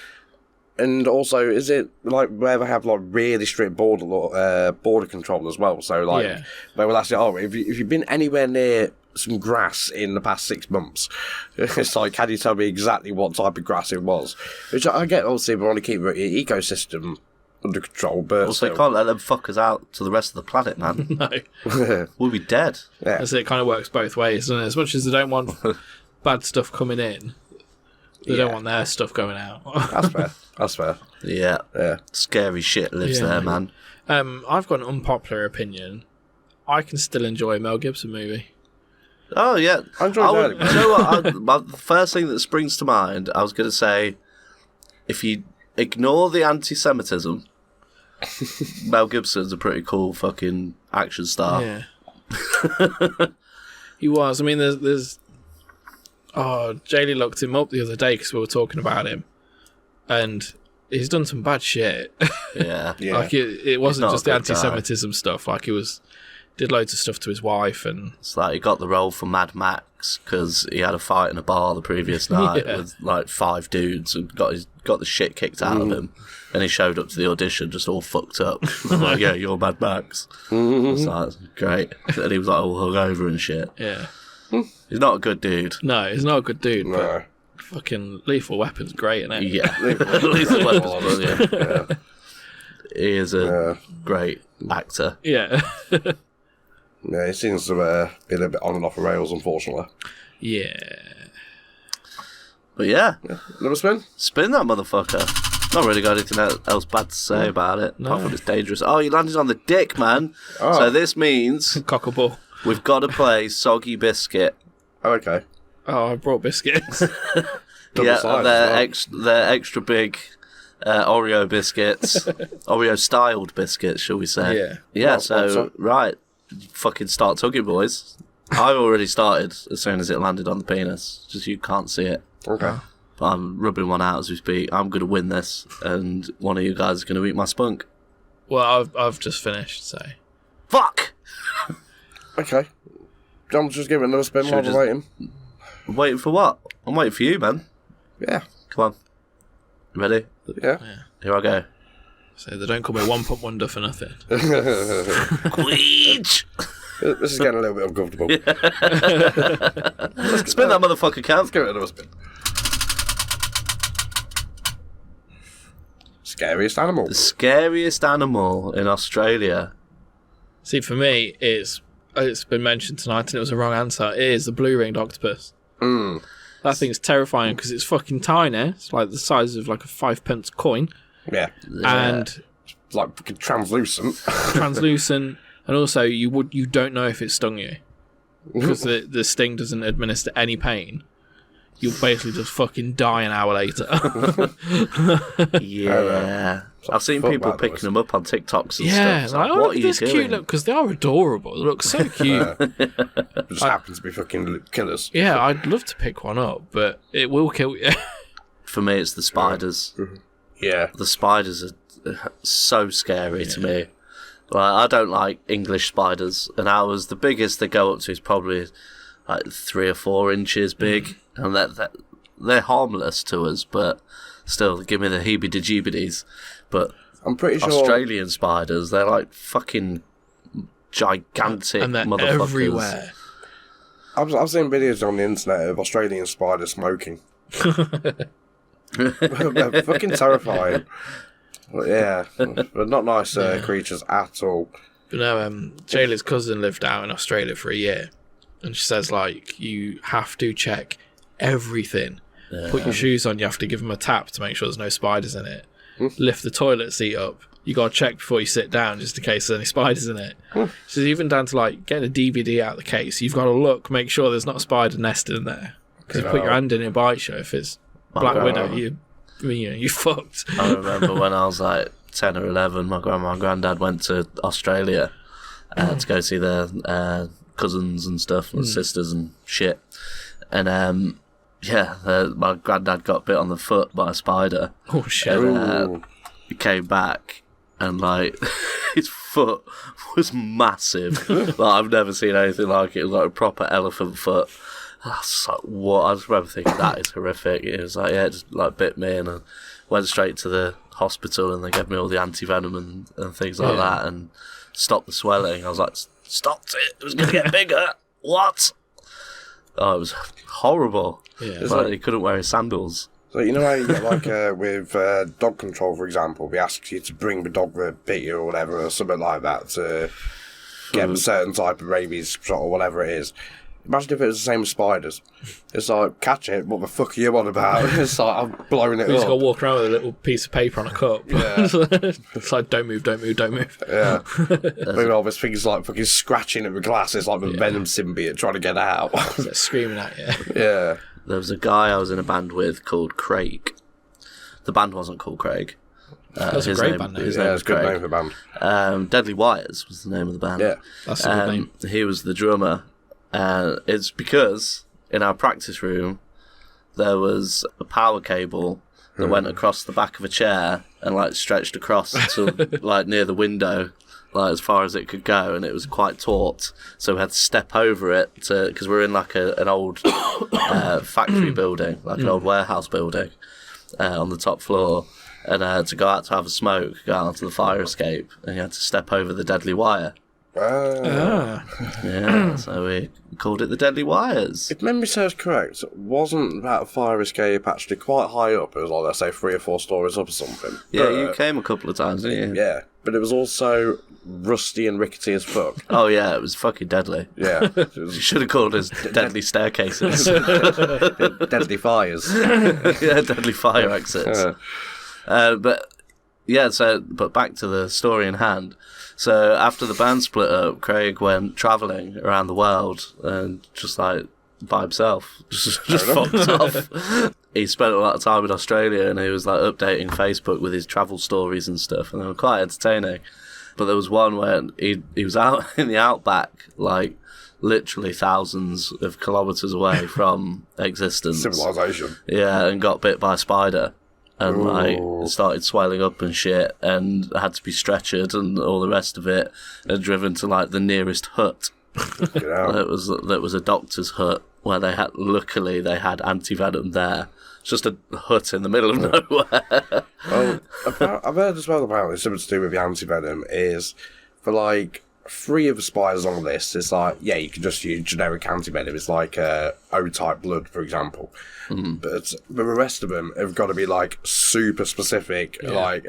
Speaker 3: And also, is it like where they have like really strict border control as well? So like,
Speaker 2: Yeah.
Speaker 3: they will ask you, oh, if you've been anywhere near some grass in the past 6 months, it's like, can you tell me exactly what type of grass it was? Which I get, obviously, we want to keep the ecosystem under control, but
Speaker 1: Also, you
Speaker 3: still.
Speaker 1: can't let them fuckers out to the rest of the planet, man.
Speaker 2: No.
Speaker 1: We'll be dead.
Speaker 3: Yeah.
Speaker 2: As it kind of works both ways, doesn't it? As much as they don't want bad stuff coming in, they don't want their stuff going out.
Speaker 3: That's fair. That's fair.
Speaker 1: Yeah.
Speaker 3: Yeah.
Speaker 1: Scary shit lives
Speaker 2: Yeah.
Speaker 1: there, man.
Speaker 2: I've got an unpopular opinion. I can still enjoy a Mel Gibson movie.
Speaker 1: Oh, yeah.
Speaker 3: I enjoyed that.
Speaker 1: You know what? The first thing that springs to mind, I was going to say, if you ignore the anti-Semitism, Mel Gibson's a pretty cool fucking action star.
Speaker 2: Yeah. He was. I mean, there's. Oh, Jaylee looked him up the other day because we were talking about him, and he's done some bad shit.
Speaker 1: Yeah.
Speaker 3: Yeah.
Speaker 2: Like it wasn't
Speaker 1: not
Speaker 2: just
Speaker 1: a
Speaker 2: the
Speaker 1: good guy.
Speaker 2: anti-Semitism stuff. Like did loads of stuff to his wife, and
Speaker 1: It's like he got the role for Mad Max because he had a fight in a bar the previous night
Speaker 2: Yeah.
Speaker 1: with like 5 dudes and got the shit kicked out of him. And he showed up to the audition just all fucked up. Like, yeah, you're Mad Max. It's like, great. And he was like all hungover and shit.
Speaker 2: yeah.
Speaker 1: He's not a good dude.
Speaker 2: No, he's not a good dude.
Speaker 3: No.
Speaker 2: But fucking Lethal Weapon's great, isn't it?
Speaker 1: Yeah. At least the weapon's brilliant.
Speaker 3: Yeah.
Speaker 1: He is a great actor.
Speaker 2: Yeah.
Speaker 3: Yeah, it seems to be a little bit on and off the rails, unfortunately.
Speaker 2: Yeah.
Speaker 1: But yeah,
Speaker 3: Another spin?
Speaker 1: spin that motherfucker. Not really got anything else bad to say about it.
Speaker 2: No.
Speaker 1: Apart from it's dangerous. Oh, you landed on the dick, man.
Speaker 3: Oh.
Speaker 1: So this means
Speaker 2: Cockable.
Speaker 1: we've got to play Soggy Biscuit.
Speaker 3: Oh, okay.
Speaker 2: Oh, I brought biscuits.
Speaker 3: Double
Speaker 1: Yeah,
Speaker 3: size
Speaker 1: they're,
Speaker 3: as well.
Speaker 1: they're extra big Oreo biscuits. Oreo-styled biscuits, shall we say.
Speaker 2: Yeah.
Speaker 1: Yeah,
Speaker 3: Not
Speaker 1: so,
Speaker 3: sponsor.
Speaker 1: right. Fucking start tugging, boys. I already started as soon as it landed on the penis. Just you can't see it.
Speaker 3: Okay.
Speaker 1: But I'm rubbing one out as we speak. I'm going to win this, and one of you guys is going to eat my spunk.
Speaker 2: Well, I've just finished, so.
Speaker 1: Fuck!
Speaker 3: Okay. John, just give it another spin
Speaker 1: Should
Speaker 3: while
Speaker 1: we
Speaker 3: we're waiting.
Speaker 1: I'm waiting for what? I'm waiting for you, man.
Speaker 3: Yeah.
Speaker 1: Come on. Ready?
Speaker 3: Yeah.
Speaker 1: Here I go.
Speaker 2: So they don't call me one pump wonder for nothing.
Speaker 1: Queech!
Speaker 3: This is getting a little bit uncomfortable.
Speaker 1: Spin that motherfucker, Cam.
Speaker 3: Let's give it another spin. scariest animal.
Speaker 1: The scariest animal in Australia.
Speaker 2: See, for me, it's been mentioned tonight and it was a wrong answer. It is the blue-ringed octopus. That thing's terrifying because it's fucking tiny. It's like the size of like a 5p coin.
Speaker 3: Yeah.
Speaker 2: And
Speaker 3: It's like fucking translucent.
Speaker 2: translucent, and also you don't know if it stung you because the sting doesn't administer any pain. You'll basically just fucking die an hour later.
Speaker 1: Yeah. I've seen
Speaker 3: Fuck
Speaker 1: people
Speaker 3: that
Speaker 1: picking
Speaker 3: noise.
Speaker 1: them up on TikToks and
Speaker 2: Yeah,
Speaker 1: stuff. It's
Speaker 2: like,
Speaker 1: what are you
Speaker 2: this
Speaker 1: doing?
Speaker 2: cute look because they are adorable. They look so cute.
Speaker 3: It just happens to be fucking killers.
Speaker 2: Yeah, I'd love to pick one up, but it will kill you.
Speaker 1: For me, it's the spiders.
Speaker 3: Yeah.
Speaker 1: The spiders are so scary to me. Like, I don't like English spiders, and ours, the biggest they go up to is probably like 3 or 4 inches big, and they're harmless to us, but still, they give me the heebie-jeebies. But
Speaker 3: I'm pretty sure
Speaker 1: Australian spiders, they're like fucking gigantic
Speaker 2: And they're
Speaker 1: motherfuckers.
Speaker 2: everywhere.
Speaker 3: I've seen videos on the internet of Australian spiders smoking. They're fucking terrifying. But yeah, but not nice creatures at all.
Speaker 2: But no, Jayla's cousin lived out in Australia for a year, and she says, like, you have to check everything. Put your shoes on, you have to give them a tap to make sure there's no spiders in it. Lift the toilet seat up. You got to check before you sit down just in case there's any spiders in it. She's even down to, like, getting a DVD out of the case. You've got to look, make sure there's not a spider nested in there. Because if you put your hand in it, bites you. If it's Black Widow, you fucked.
Speaker 1: I remember when I was like 10 or 11, my grandma and granddad went to Australia to go see their cousins and stuff, and sisters and shit. And my granddad got bit on the foot by a spider.
Speaker 2: Oh, shit.
Speaker 1: And he came back, and like his foot was massive. Like, I've never seen anything like it. It was like a proper elephant foot. I was like, what? I just remember thinking, that is horrific. It was like, yeah, it just like bit me, and I went straight to the hospital, and they gave me all the anti-venom and things like that, and stopped the swelling. I was like, stopped it. It was going to get bigger. What? Oh, it was horrible.
Speaker 2: Yeah.
Speaker 1: Like, he couldn't wear his sandals.
Speaker 3: So you know how you get like with dog control, for example, they ask you to bring the dog that bit you or whatever, or something like that, to get a certain type of rabies shot or whatever it is. Imagine if it was the same as spiders. It's like, catch it, what the fuck are you on about? It's like, I'm blowing it
Speaker 2: You just got
Speaker 3: up.
Speaker 2: to walk around with a little piece of paper on a cup.
Speaker 3: Yeah.
Speaker 2: It's like, don't move, don't move, don't move.
Speaker 3: Yeah. Maybe all this thing's like fucking scratching at the glass. It's like the venom symbiote trying to get out.
Speaker 2: They're screaming at you.
Speaker 3: Yeah.
Speaker 1: There was a guy I was in a band with called Craig. The band wasn't called Craig.
Speaker 2: That's a great band name.
Speaker 1: His
Speaker 3: Yeah,
Speaker 1: name
Speaker 3: it's
Speaker 1: was
Speaker 3: a good
Speaker 1: Craig.
Speaker 3: name for a band.
Speaker 1: Deadly Wires was the name of the band.
Speaker 3: Yeah.
Speaker 2: That's a good name.
Speaker 1: He was the drummer. It's because in our practice room there was a power cable that went across the back of a chair and like stretched across to like near the window, like as far as it could go, and it was quite taut, so we had to step over it because we're in like an old factory building, like an old warehouse building on the top floor, and to go out to have a smoke, go out onto the fire escape, and you had to step over the deadly wire. Yeah, so we called it the Deadly Wires.
Speaker 3: If memory serves correct, wasn't that fire escape actually quite high up? It was like, let's say, 3 or 4 stories up or something.
Speaker 1: Yeah,
Speaker 3: But,
Speaker 1: you came a couple of times, didn't you?
Speaker 3: Yeah, but it was also rusty and rickety as fuck.
Speaker 1: Oh yeah, it was fucking deadly.
Speaker 3: Yeah. It
Speaker 1: You
Speaker 3: was
Speaker 1: should have called us Deadly Staircases.
Speaker 3: deadly fires.
Speaker 1: Yeah, Deadly Fire Exits. But back to the story in hand. So after the band split up, Craig went travelling around the world and just like by himself, just fucked off. He spent a lot of time in Australia, and he was like updating Facebook with his travel stories and stuff, and they were quite entertaining. But there was one where he was out in the outback, like literally thousands of kilometres away from existence.
Speaker 3: Civilization.
Speaker 1: Yeah, and got bit by a spider. And
Speaker 3: Ooh.
Speaker 1: like started swelling up and shit, and had to be stretchered and all the rest of it, and driven to like the nearest hut.
Speaker 3: Get out.
Speaker 1: That was a doctor's hut where luckily they had anti-venom there. It's just a hut in the middle of nowhere.
Speaker 3: Well, I've heard as well apparently something to do with the anti-venom is for like 3 of the spiders on the list, it's like, yeah, you can just use generic antivenom. It's like O-type blood, for example. But the rest of them have got to be like super specific, like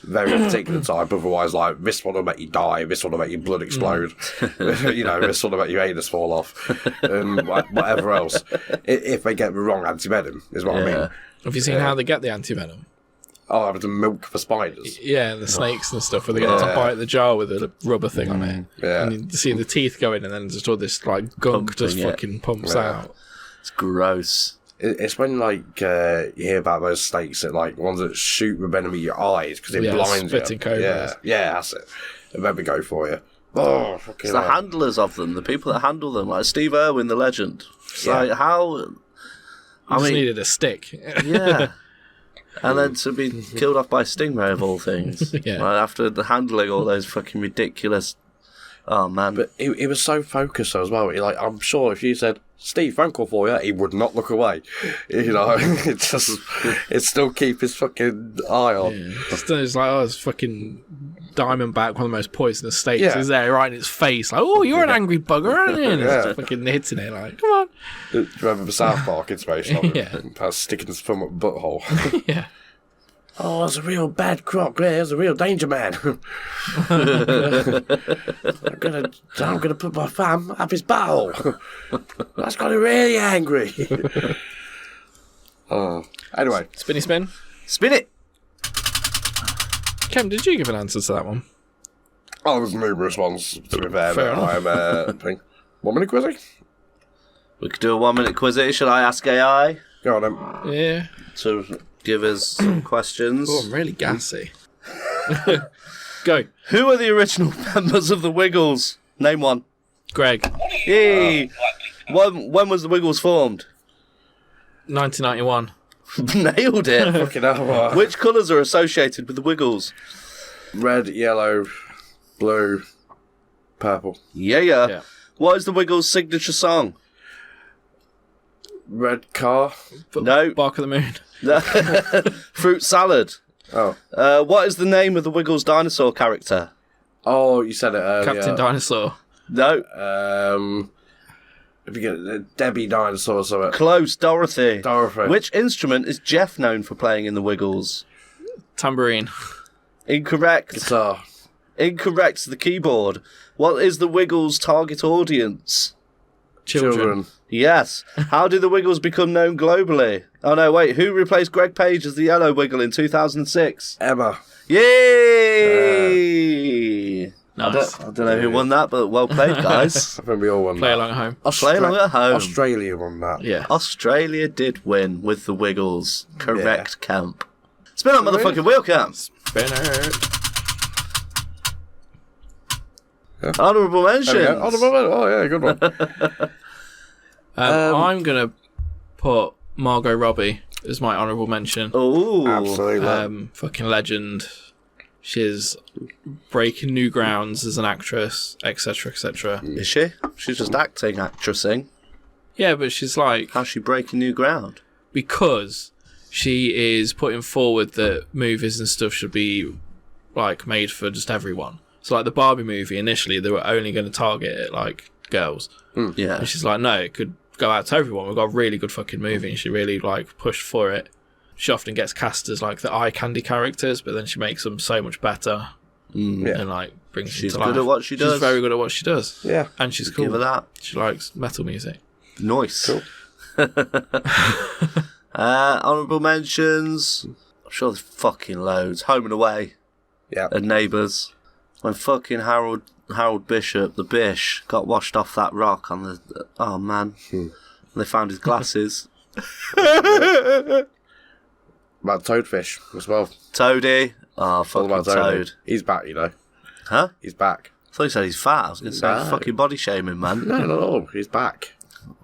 Speaker 3: very particular type. Otherwise, like this one will make you die, this one will make your blood explode, you know, this one will make your anus fall off, and whatever else. If they get the wrong antivenom, is what I mean.
Speaker 2: Have you seen how they get the antivenom?
Speaker 3: Oh, having to milk for spiders.
Speaker 2: Yeah, the snakes and stuff, where they get to bite the jar with a rubber thing on it.
Speaker 3: Yeah.
Speaker 2: And you see the teeth go in, and then just all this like gunk just fucking pumps out.
Speaker 1: It's gross.
Speaker 3: It's when like you hear about those snakes that like ones that shoot the venom in your eyes because it blinds
Speaker 2: spitting
Speaker 3: you.
Speaker 2: cobras.
Speaker 3: Yeah, that's it. And then we go for you. Oh, fucking
Speaker 1: It's the handlers of them, the people that handle them, like Steve Irwin, the legend. It's like how.
Speaker 2: I just needed a stick.
Speaker 1: Yeah. And then to be killed off by a stingray of all things.
Speaker 2: Yeah.
Speaker 1: Like, after handling all those fucking ridiculous. Oh man.
Speaker 3: But he was so focused as well. He, like, I'm sure if you said, Steve, phone call for you, he would not look away. You know, it still keep his fucking eye on.
Speaker 2: Yeah. It's like, oh, it's fucking Diamondback, one of the most poisonous snakes, is there right in its face. Like, oh, you're an angry bugger, aren't you? And it's fucking hitting it like, come on.
Speaker 3: Do you remember the South Park inspiration of it?
Speaker 2: Yeah.
Speaker 3: About sticking his thumb up butthole.
Speaker 2: Yeah.
Speaker 3: Oh, that's a real bad croc. There's a real danger man. I'm gonna put my thumb up his butthole. That's got him really angry. Anyway,
Speaker 2: Spinny spin.
Speaker 1: Spin it!
Speaker 2: Kem, did you give an answer to that one?
Speaker 3: oh, there's numerous ones to be fair.
Speaker 2: Fair
Speaker 3: But I'm thing. 1 minute quizzy.
Speaker 1: We could do a 1 minute quiz. Should I ask AI
Speaker 3: Go on then.
Speaker 2: Yeah.
Speaker 1: to give us some questions?
Speaker 2: Oh, I'm really gassy. Go.
Speaker 1: Who are the original members of the Wiggles? Name one.
Speaker 2: Greg.
Speaker 1: Yay! When was the Wiggles formed?
Speaker 2: 1991.
Speaker 1: Nailed it.
Speaker 3: Fucking hell.
Speaker 1: Which colours are associated with the Wiggles?
Speaker 3: Red, yellow, blue, purple.
Speaker 1: Yeah. What is the Wiggles' signature song?
Speaker 3: Red car.
Speaker 1: No.
Speaker 2: Bark of the Moon.
Speaker 1: Fruit salad.
Speaker 3: Oh.
Speaker 1: What is the name of the Wiggles dinosaur character?
Speaker 3: Oh, you said it earlier.
Speaker 2: Captain Dinosaur.
Speaker 1: No.
Speaker 3: If you get Debbie Dinosaur or something.
Speaker 1: Close. Dorothy.
Speaker 3: Dorothy.
Speaker 1: Which instrument is Jeff known for playing in the Wiggles?
Speaker 2: Tambourine.
Speaker 1: Incorrect.
Speaker 3: Guitar.
Speaker 1: Incorrect. The keyboard. What is the Wiggles' target audience?
Speaker 2: Children.
Speaker 1: Yes. How did the Wiggles become known globally? Oh no, wait. Who replaced Greg Page as the Yellow Wiggle in 2006?
Speaker 3: Emma.
Speaker 1: Yay!
Speaker 2: Nice.
Speaker 1: I don't know who won that, but well played, guys.
Speaker 3: I think we all won
Speaker 2: Play
Speaker 3: that.
Speaker 2: along at home.
Speaker 1: Play along at home.
Speaker 3: Australia won that.
Speaker 2: Yeah.
Speaker 1: Australia did win with the Wiggles. Correct, Camp. Spin that motherfucking wheel, Camp.
Speaker 2: Spinner.
Speaker 1: Honourable mentions.
Speaker 3: Oh, yeah, good one.
Speaker 2: I'm going to put Margot Robbie as my honourable mention.
Speaker 1: Ooh.
Speaker 3: Absolutely.
Speaker 2: Fucking legend. She's breaking new grounds as an actress, etc., etc.
Speaker 1: Is she? She's just acting, actressing.
Speaker 2: Yeah, but she's like...
Speaker 1: How's she breaking new ground?
Speaker 2: Because she is putting forward that movies and stuff should be, like, made for just everyone. So, like, the Barbie movie, initially, they were only going to target it, like, girls.
Speaker 1: Yeah.
Speaker 2: And she's like, no, it could go out to everyone. We've got a really good fucking movie. And she really, like, pushed for it. She often gets cast as, like, the eye candy characters, but then she makes them so much better. And, like, brings
Speaker 1: She's
Speaker 2: them to life.
Speaker 1: good at what she does.
Speaker 2: She's very good at what she does.
Speaker 3: Yeah.
Speaker 2: And she's cool.
Speaker 1: Give her that.
Speaker 2: She likes metal music.
Speaker 1: Nice.
Speaker 3: Cool.
Speaker 1: Honourable mentions. I'm sure there's fucking loads. Home and Away.
Speaker 3: Yeah.
Speaker 1: And Neighbours. When fucking Harold Bishop, the Bish, got washed off that rock on the... Oh, man. They found his glasses.
Speaker 3: About Toadfish as well.
Speaker 1: Toadie. Oh,
Speaker 3: All
Speaker 1: fucking
Speaker 3: about
Speaker 1: Toad.
Speaker 3: He's back, you know.
Speaker 1: Huh?
Speaker 3: He's back.
Speaker 1: I thought you said he's fat. I was going to say
Speaker 3: No.
Speaker 1: fucking body shaming, man.
Speaker 3: No, no, he's back.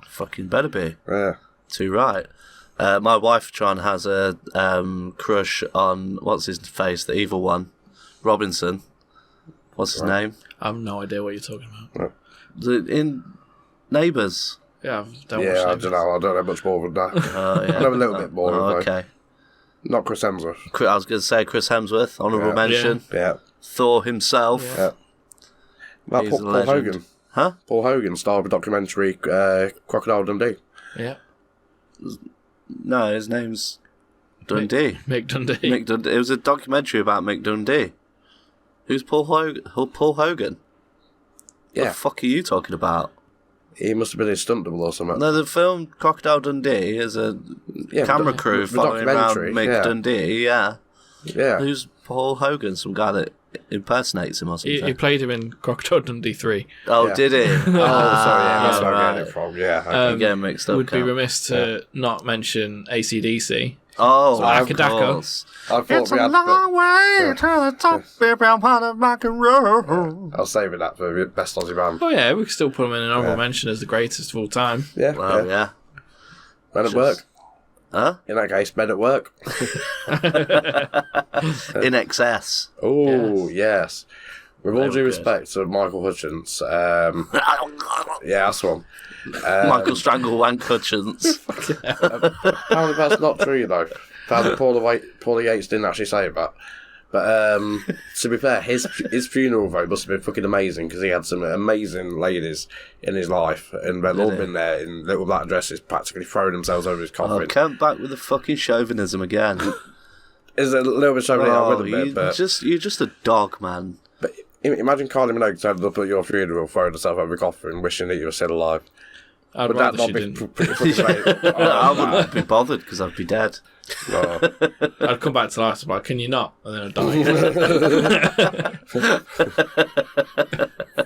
Speaker 1: Fucking better be.
Speaker 3: Yeah.
Speaker 1: Too right. My wife, Tron, has a crush on, what's his face, the evil one? Robinson. What's his name?
Speaker 2: I have no idea what you're talking about.
Speaker 1: In Neighbours.
Speaker 2: Yeah, don't
Speaker 3: Yeah, I
Speaker 2: watch
Speaker 3: don't know. I don't know much more than that.
Speaker 1: Oh, yeah.
Speaker 3: I know a little bit more.
Speaker 1: Oh,
Speaker 3: though.
Speaker 1: okay.
Speaker 3: Not Chris Hemsworth.
Speaker 1: I was going to say Chris Hemsworth, honourable mention.
Speaker 3: Yeah.
Speaker 1: Thor himself.
Speaker 3: Yeah. About
Speaker 1: He's
Speaker 3: Paul
Speaker 1: a legend.
Speaker 3: Hogan.
Speaker 1: Huh?
Speaker 3: Paul Hogan, star of a documentary, Crocodile Dundee.
Speaker 2: Yeah.
Speaker 1: No, his name's Dundee.
Speaker 2: Mick Dundee.
Speaker 1: Mick Dundee. It was a documentary about Mick Dundee. Who's Paul Hogan? Paul Hogan?
Speaker 3: Yeah.
Speaker 1: What the fuck are you talking about?
Speaker 3: He must have been his stunt double or something.
Speaker 1: No, the film Crocodile Dundee is a camera crew
Speaker 3: the
Speaker 1: following around
Speaker 3: documentary,
Speaker 1: Mick
Speaker 3: yeah.
Speaker 1: Dundee, yeah.
Speaker 3: Yeah.
Speaker 1: Who's Paul Hogan? Some guy that impersonates him or something?
Speaker 2: He played him in Crocodile Dundee 3.
Speaker 1: Oh,
Speaker 3: Yeah.
Speaker 1: did he?
Speaker 3: Oh, sorry, yeah, that's where I
Speaker 1: right.
Speaker 3: get it from. Yeah.
Speaker 1: I'm getting mixed up.
Speaker 2: Would be
Speaker 1: Cam.
Speaker 2: remiss to not mention AC/DC.
Speaker 1: Oh,
Speaker 2: Aka
Speaker 1: of
Speaker 2: Daka.
Speaker 1: course.
Speaker 3: I thought
Speaker 1: It's
Speaker 3: we
Speaker 1: a
Speaker 3: had.
Speaker 1: long way to the top, baby, I'm part of rock and roll.
Speaker 3: I was saving that for the best Aussie band.
Speaker 2: Oh yeah, we could still put him in an honourable mention as the greatest of all time.
Speaker 3: Yeah.
Speaker 1: Well, yeah.
Speaker 3: Men at work.
Speaker 1: Huh?
Speaker 3: In that case, men at work.
Speaker 1: In excess.
Speaker 3: Oh, yes. With all
Speaker 1: They
Speaker 3: due
Speaker 1: were
Speaker 3: respect to Michael Hutchins, yeah, that's one.
Speaker 1: Michael Strangle Wank Hutchins.
Speaker 3: Apparently that's not true, though. Apparently Paula Yates didn't actually say that. But to be fair, his funeral vote must have been fucking amazing because he had some amazing ladies in his life, and they've all been there in little black dresses, practically throwing themselves over his coffin.
Speaker 1: Oh, come back with the fucking chauvinism again.
Speaker 3: Is a little bit showing
Speaker 1: Oh,
Speaker 3: with a bit, but
Speaker 1: you're just a dog, man.
Speaker 3: imagine Kylie Minogue turning up at your funeral, throwing herself over a coffin, wishing that you were still alive.
Speaker 2: I'd
Speaker 3: Would that
Speaker 2: rather
Speaker 3: not
Speaker 2: she
Speaker 3: be
Speaker 2: didn't.
Speaker 3: pretty fucking great?
Speaker 1: I wouldn't be bothered because I'd be dead.
Speaker 3: Oh.
Speaker 2: I'd come back to life and be like, can you not? And then I'd die.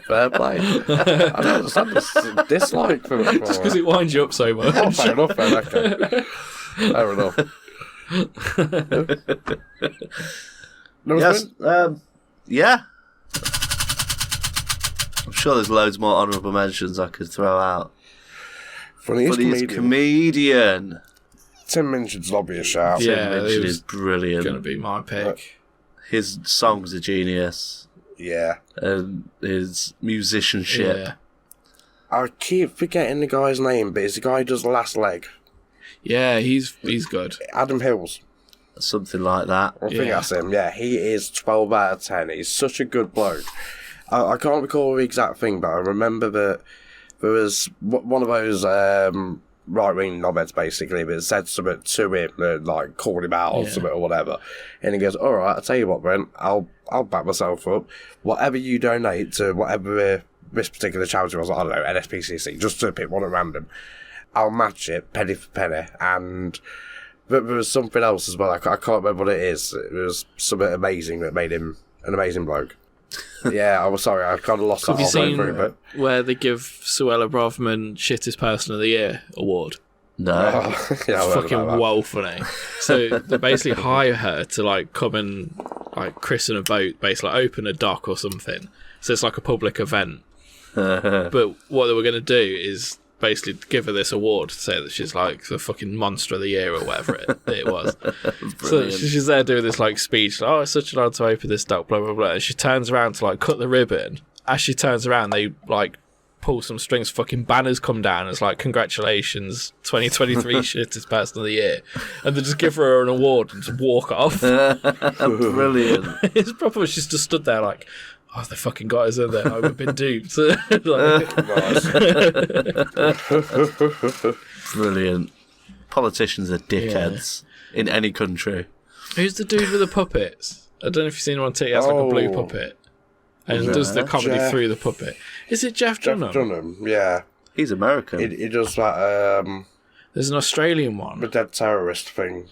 Speaker 3: Fair play. I don't understand this dislike for
Speaker 2: Just because it winds you up so much.
Speaker 3: Oh, fair enough, okay. Fair enough. No,
Speaker 1: Yes, yeah. I'm sure there's loads more honourable mentions I could throw out.
Speaker 3: Funniest
Speaker 1: Funniest
Speaker 3: comedian.
Speaker 1: comedian.
Speaker 3: Tim Minchin's obvious shout.
Speaker 2: Yeah.
Speaker 1: Tim
Speaker 2: it
Speaker 1: Minchin
Speaker 2: was
Speaker 1: is brilliant.
Speaker 2: going to be my pick.
Speaker 1: His songs are genius.
Speaker 3: Yeah.
Speaker 1: And his musicianship.
Speaker 2: Yeah.
Speaker 3: I keep forgetting the guy's name, but it's the guy who does Last Leg.
Speaker 2: Yeah, he's good.
Speaker 3: Adam Hills.
Speaker 1: Something like that.
Speaker 3: I think
Speaker 2: Yeah.
Speaker 3: that's him. Yeah, he is 12 out of 10. He's such a good bloke. I can't recall the exact thing, but I remember that there was one of those right-wing knobheads, basically, that said something to him, like called him out or
Speaker 2: Yeah.
Speaker 3: something or whatever. And he goes, all right, I'll tell you what, Brent, I'll back myself up. Whatever you donate to whatever this particular charity was, I don't know, NSPCC, just to pick one at random, I'll match it penny for penny. And there was something else as well. I can't remember what it is. It was something amazing that made him an amazing bloke. Yeah, I was sorry. I kind of lost that
Speaker 2: Have you
Speaker 3: halfway
Speaker 2: seen
Speaker 3: through, but
Speaker 2: where they give Suella Braverman Shittest Person of the Year award?
Speaker 1: No.
Speaker 3: yeah, I
Speaker 2: It's
Speaker 3: heard
Speaker 2: fucking
Speaker 3: about that.
Speaker 2: well funny. So they basically hire her to like come and like christen a boat, basically like, open a dock or something. So it's like a public event. But what they were going to do is basically give her this award to say that she's like the fucking monster of the year or whatever it was. So she's there doing this like speech, like, oh, it's such an honour to open this dock, blah blah blah. And she turns around to like cut the ribbon. As she turns around, they like pull some strings, fucking banners come down. It's like, congratulations, 2023 shittest person of the year. And they just give her an award and just walk off.
Speaker 1: Brilliant.
Speaker 2: It's proper, she's just stood there like, oh, they fucking got us in there. Like, we've been duped. Like,
Speaker 1: Brilliant. Politicians are dickheads in any country.
Speaker 2: who's the dude with the puppets? I don't know if you've seen him on TV. He has like a blue puppet. And does the comedy
Speaker 3: Jeff.
Speaker 2: through the puppet. Is it Jeff
Speaker 3: Jeff
Speaker 2: Dunham?
Speaker 3: Dunham, yeah.
Speaker 1: He's American.
Speaker 3: He does that
Speaker 2: There's an Australian
Speaker 3: the
Speaker 2: one.
Speaker 3: dead terrorist thing,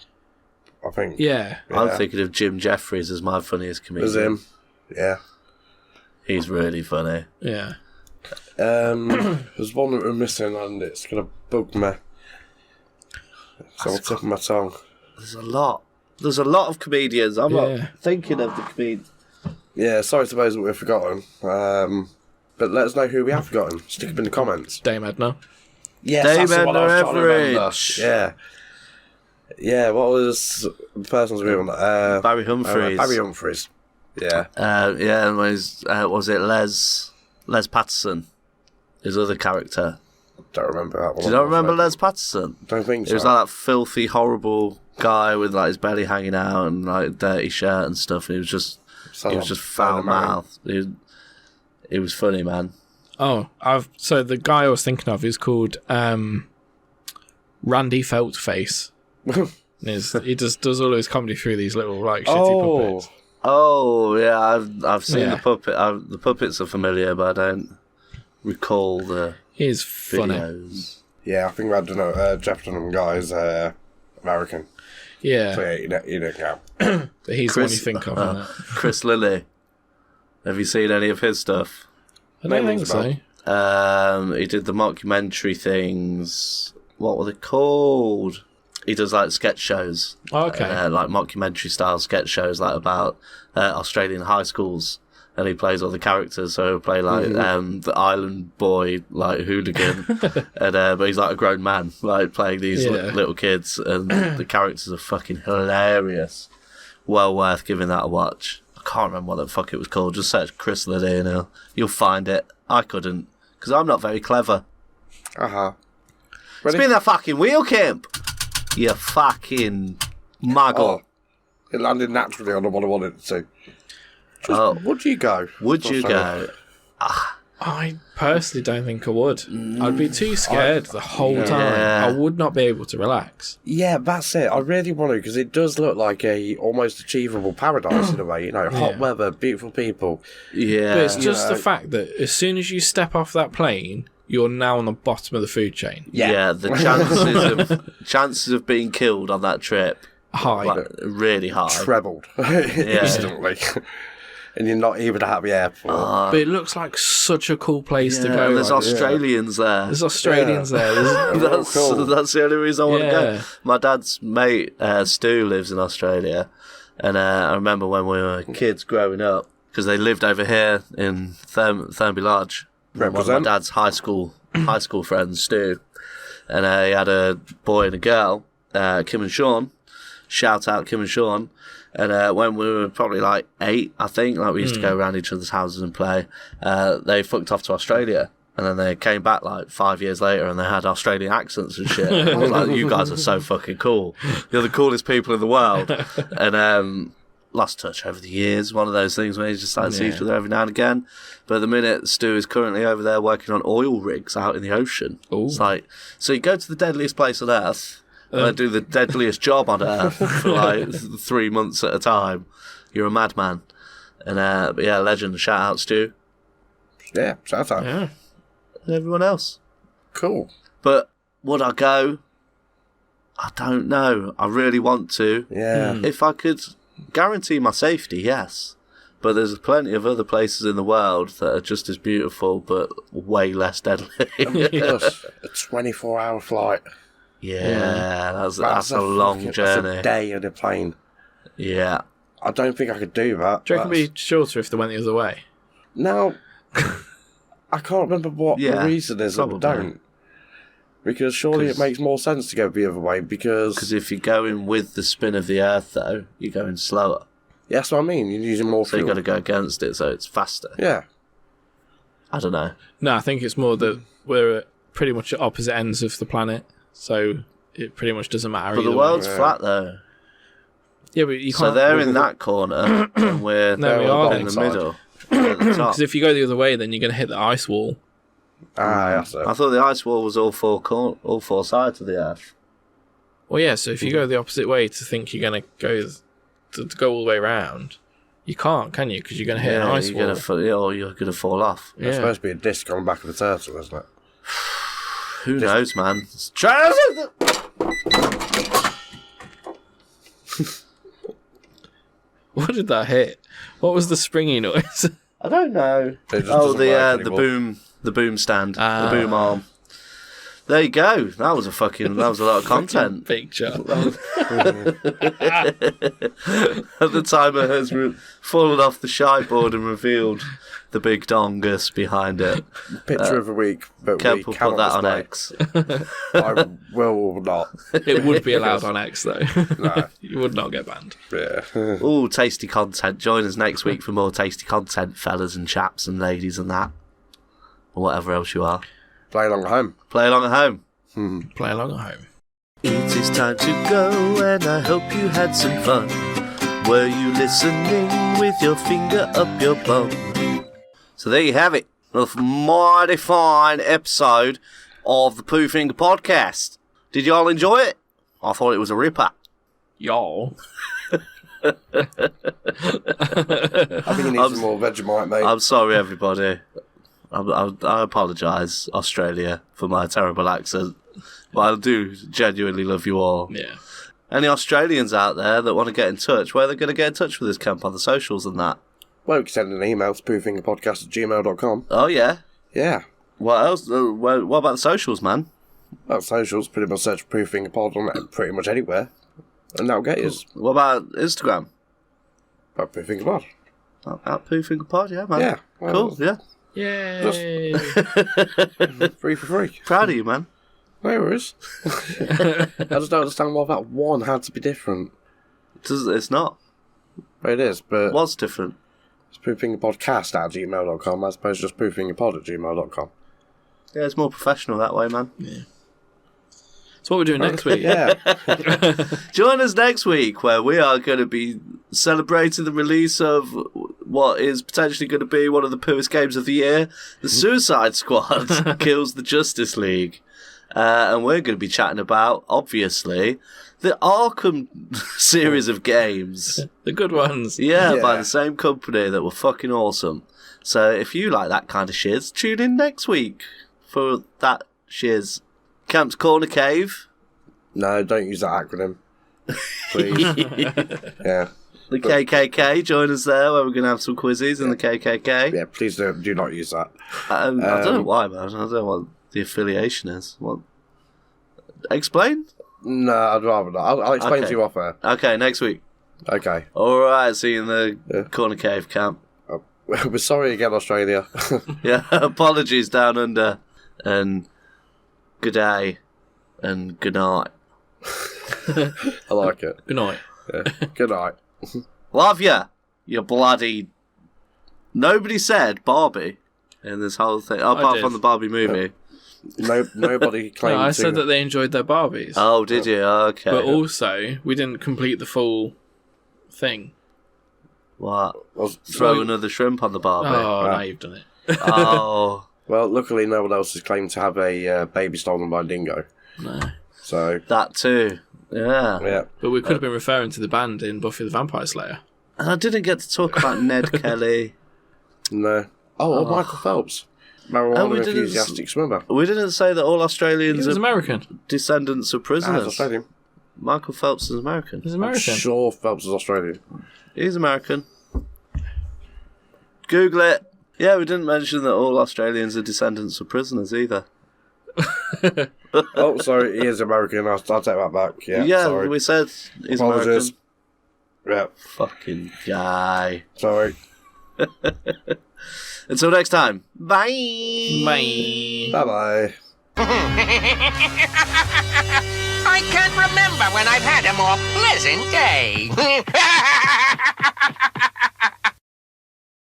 Speaker 3: I think.
Speaker 2: Yeah.
Speaker 1: I'm thinking of Jim Jeffries as my funniest comedian.
Speaker 3: There's him. Yeah.
Speaker 1: He's really funny.
Speaker 2: Yeah.
Speaker 3: There's one that we're missing and it's going to bug me. It's on the tip of my tongue.
Speaker 1: There's a lot. There's a lot of comedians. I'm
Speaker 2: Yeah.
Speaker 1: not thinking of the comedian.
Speaker 3: Yeah, sorry to those that we've forgotten. But let us know who we have forgotten. Stick them in the comments.
Speaker 2: Dame Edna.
Speaker 3: Yes,
Speaker 1: Dame
Speaker 3: that's the one I was
Speaker 1: Edna
Speaker 3: trying to remember.
Speaker 1: Everidge.
Speaker 3: Yeah. Yeah, what was the person's real name?
Speaker 1: Barry Humphries.
Speaker 3: Barry Humphries. Yeah.
Speaker 1: Yeah, and was it Les Patterson? His other character.
Speaker 3: Don't remember that one.
Speaker 1: Do you not remember Les Patterson?
Speaker 3: Don't think so.
Speaker 1: It was like that filthy, horrible guy with like his belly hanging out and like dirty shirt and stuff. And he was just
Speaker 3: Sounds like
Speaker 1: foul
Speaker 3: Bernard Manning.
Speaker 1: mouthed. He was funny, man.
Speaker 2: Oh, so the guy I was thinking of is called Randy Feltface. He just does all his comedy through these little like shitty puppets.
Speaker 1: Oh yeah, I've seen
Speaker 2: Yeah.
Speaker 1: the puppet. The puppets are familiar, but I don't recall the
Speaker 2: He's funny.
Speaker 1: videos.
Speaker 3: Yeah, I think I don't know. Jeff Dunham guy's American.
Speaker 2: Yeah,
Speaker 3: So yeah, you don't count.
Speaker 2: but he's the one you think of. Isn't it?
Speaker 1: Chris Lilly. Have you seen any of his stuff?
Speaker 2: I don't
Speaker 3: Name
Speaker 2: think
Speaker 3: rings a
Speaker 2: so.
Speaker 1: He did the mockumentary things. What were they called? He does like sketch shows.
Speaker 2: Oh, okay.
Speaker 1: Like mockumentary style sketch shows, like about Australian high schools. And he plays all the characters, so he'll play like the island boy, like hooligan, and but he's like a grown man, like playing these little kids, and the characters are fucking hilarious. Well worth giving that a watch. I can't remember what the fuck it was called. Just search Chris Lilly and you'll find it. I couldn't, because I'm not very clever. Spin that fucking wheel, Kemp. You fucking muggle.
Speaker 3: Oh, it landed naturally on the one I wanted it to. Would you go?
Speaker 1: Would you go?
Speaker 2: I personally don't think I would. I'd be too scared the whole time. I would not be able to relax.
Speaker 3: Yeah, that's it. I really want to, because it does look like a almost achievable paradise in a way. You know, hot weather, beautiful people.
Speaker 1: Yeah.
Speaker 2: But it's just the fact that as soon as you step off that plane, you're now on the bottom of the food chain.
Speaker 1: Yeah, the chances of being killed on that trip
Speaker 2: High.
Speaker 1: like, really high.
Speaker 3: Trebled instantly. And you're not even at the airport.
Speaker 2: But it looks like such a cool place to
Speaker 1: Yeah,
Speaker 2: go.
Speaker 1: there's
Speaker 2: like,
Speaker 1: Australians there.
Speaker 2: There's Australians there.
Speaker 1: That's the only reason I want to
Speaker 2: Yeah.
Speaker 1: go. My dad's mate, Stu, lives in Australia. And I remember when we were kids growing up, because they lived over here in Thurmby Lodge. One of my
Speaker 3: Represent.
Speaker 1: dad's high school friends, Stu. And he had a boy and a girl, Kim and Sean. Shout out Kim and Sean. And when we were probably like 8, I think, like we used to go around each other's houses and play, they fucked off to Australia. And then they came back like 5 years later and they had Australian accents and shit. I was like, you guys are so fucking cool. You're the coolest people in the world. And lost touch over the years. One of those things where you just like see each other every now and again. But at the minute, Stu is currently over there working on oil rigs out in the ocean. Ooh. It's like, so you go to the deadliest place on earth, and then do the deadliest job on earth for like 3 months at a time. You're a madman. And but yeah, legend. Shout out, Stu.
Speaker 3: Yeah, shout out.
Speaker 2: Yeah.
Speaker 1: And everyone else.
Speaker 3: Cool.
Speaker 1: But would I go? I don't know. I really want to.
Speaker 3: Yeah.
Speaker 1: If I could guarantee my safety, yes. But there's plenty of other places in the world that are just as beautiful, but way less deadly.
Speaker 3: Plus, a 24-hour flight.
Speaker 1: Yeah, that's a long journey.
Speaker 3: That's a day on a plane.
Speaker 1: Yeah.
Speaker 3: I don't think I could do that.
Speaker 2: Do you reckon it'd be shorter if they went the other way?
Speaker 3: Now, I can't remember what the reason is that I don't. Because surely it makes more sense to go the other way, because
Speaker 1: if you're going with the spin of the Earth, though, you're going slower.
Speaker 3: Yeah, that's what I mean. You're using more
Speaker 1: So
Speaker 3: fuel.
Speaker 1: you've got to go against it, so it's faster.
Speaker 3: Yeah.
Speaker 1: I don't know.
Speaker 2: No, I think it's more that we're at pretty much at opposite ends of the planet, so it pretty much doesn't matter.
Speaker 1: But the
Speaker 2: either
Speaker 1: world's
Speaker 2: way.
Speaker 1: flat, though.
Speaker 2: Yeah, but you can't.
Speaker 1: So they're in that corner, and we're
Speaker 2: we are
Speaker 1: in the
Speaker 2: inside.
Speaker 1: middle. At the top.
Speaker 2: Because if you go the other way, then you're going to hit the ice wall.
Speaker 3: That's it.
Speaker 1: I thought the ice wall was all four sides of the Earth.
Speaker 2: Well, yeah. So if you go the opposite way to think you're going to go all the way around, you can't, can you? Because you're going to hit an ice wall.
Speaker 1: You're going to fall off.
Speaker 3: It's supposed to be a disc on the back of a turtle, isn't it?
Speaker 1: Who knows, man?
Speaker 2: What did that hit? What was the springy noise?
Speaker 1: I don't know.
Speaker 3: It just doesn't work
Speaker 1: the
Speaker 3: anymore.
Speaker 1: boom stand, the boom arm. There you go. That was a lot of content.
Speaker 2: Big job.
Speaker 1: And the timer has fallen off the shiteboard and revealed the big dongus behind it.
Speaker 3: Picture of the week, but
Speaker 1: Kev
Speaker 3: we
Speaker 1: will
Speaker 3: cannot
Speaker 1: put that on
Speaker 3: display.
Speaker 1: X.
Speaker 3: I will not.
Speaker 2: It would be allowed on X, though.
Speaker 3: No.
Speaker 2: You would not get banned.
Speaker 3: Yeah.
Speaker 1: Ooh, tasty content. Join us next week for more tasty content, fellas and chaps and ladies and that. Or whatever else you are.
Speaker 3: Play along at home.
Speaker 1: Play along at home.
Speaker 2: Play along at home.
Speaker 1: It is time to go, and I hope you had some fun. Were you listening with your finger up your bum? So there you have it. A mighty fine episode of the Pooh Finger Podcast. Did you all enjoy it? I thought it was a ripper.
Speaker 2: Y'all.
Speaker 3: I think you need some more Vegemite, mate.
Speaker 1: I'm sorry, everybody. I apologise, Australia, for my terrible accent. But I do genuinely love you all.
Speaker 2: Yeah.
Speaker 1: Any Australians out there that want to get in touch, where are they going to get in touch with this camp on the socials and that?
Speaker 3: Well, you can send an email to poofingerpodcast@gmail.com.
Speaker 1: Oh, yeah?
Speaker 3: Yeah.
Speaker 1: What else? What about the socials, man?
Speaker 3: Well, socials, pretty much search Pooh Finger Pod on pretty much anywhere. And that'll get us.
Speaker 1: What about Instagram?
Speaker 3: About Pooh Finger Pod.
Speaker 1: At Pooh Finger Pod, yeah, man.
Speaker 3: Yeah. Well,
Speaker 1: Cool, yeah.
Speaker 2: Yay.
Speaker 3: free for free.
Speaker 1: Proud of you, man.
Speaker 3: No worries. I just don't understand why that one had to be different.
Speaker 1: It's not.
Speaker 3: But it is, but
Speaker 1: What's different?
Speaker 3: it's poofingerpodcast@gmail.com as opposed to just poofingerpod@gmail.com.
Speaker 1: Yeah, it's more professional that way, man.
Speaker 2: Yeah. So what we're doing next week?
Speaker 3: Yeah.
Speaker 1: Join us next week where we are going to be celebrating the release of what is potentially going to be one of the pooest games of the year. The Suicide Squad kills the Justice League. And we're going to be chatting about, obviously, the Arkham series of games.
Speaker 2: The good ones.
Speaker 1: Yeah,
Speaker 3: Yeah.
Speaker 1: by the same company that were fucking awesome. So if you like that kind of shiz, tune in next week for that shiz. Camp's Corner Cave.
Speaker 3: No, don't use that acronym. Please. Yeah.
Speaker 1: The KKK, join us there where we're going to have some quizzes in the KKK.
Speaker 3: Yeah, please do not use that.
Speaker 1: I don't know why, man. I don't know what the affiliation is. What? Explain?
Speaker 3: No, I'd rather not. I'll explain
Speaker 1: Okay.
Speaker 3: to you off air.
Speaker 1: Okay, next week.
Speaker 3: Okay.
Speaker 1: Alright, see you in the
Speaker 3: Yeah.
Speaker 1: Corner Cave camp.
Speaker 3: We're sorry again, Australia.
Speaker 1: Yeah, apologies down under. And good day. And good night.
Speaker 3: I like it.
Speaker 2: Good night.
Speaker 3: Yeah. Good night.
Speaker 1: Love ya, you bloody... Nobody said Barbie in this whole thing, apart
Speaker 2: did.
Speaker 1: from the Barbie movie.
Speaker 3: Nobody claimed
Speaker 2: No, I
Speaker 3: to.
Speaker 2: said that they enjoyed their Barbies.
Speaker 1: Oh, did you? Okay.
Speaker 2: But also, we didn't complete the full thing.
Speaker 1: What?
Speaker 3: Well,
Speaker 1: Throw another shrimp on the Barbie?
Speaker 2: Oh, now you've done it.
Speaker 1: Oh.
Speaker 3: well, luckily, no one else has claimed to have a baby stolen by a dingo.
Speaker 2: No.
Speaker 3: So,
Speaker 1: That too. Yeah.
Speaker 3: yeah.
Speaker 2: But we could have been referring to the band in Buffy the Vampire Slayer.
Speaker 1: And I didn't get to talk about Ned Kelly.
Speaker 3: No. Oh, Michael Phelps. Marijuana
Speaker 1: we didn't
Speaker 3: enthusiastic swimmer.
Speaker 1: We didn't say that all
Speaker 2: He
Speaker 1: Australians
Speaker 2: was
Speaker 1: are
Speaker 2: American.
Speaker 1: descendants of
Speaker 3: That's
Speaker 1: prisoners.
Speaker 3: Australian.
Speaker 1: Michael Phelps is American.
Speaker 2: He's
Speaker 3: I'm
Speaker 2: American.
Speaker 3: sure Phelps is Australian.
Speaker 1: He's American. Google it. Yeah, we didn't mention that all Australians are descendants of prisoners either.
Speaker 3: Oh, sorry, he is American. I'll take that back. Yeah, sorry.
Speaker 1: we said he's
Speaker 3: Apologies.
Speaker 1: American.
Speaker 3: Yeah,
Speaker 1: Fucking guy.
Speaker 3: sorry.
Speaker 1: Until next time. Bye.
Speaker 2: Bye.
Speaker 3: Bye-bye.
Speaker 5: I can't remember when I've had a more pleasant day.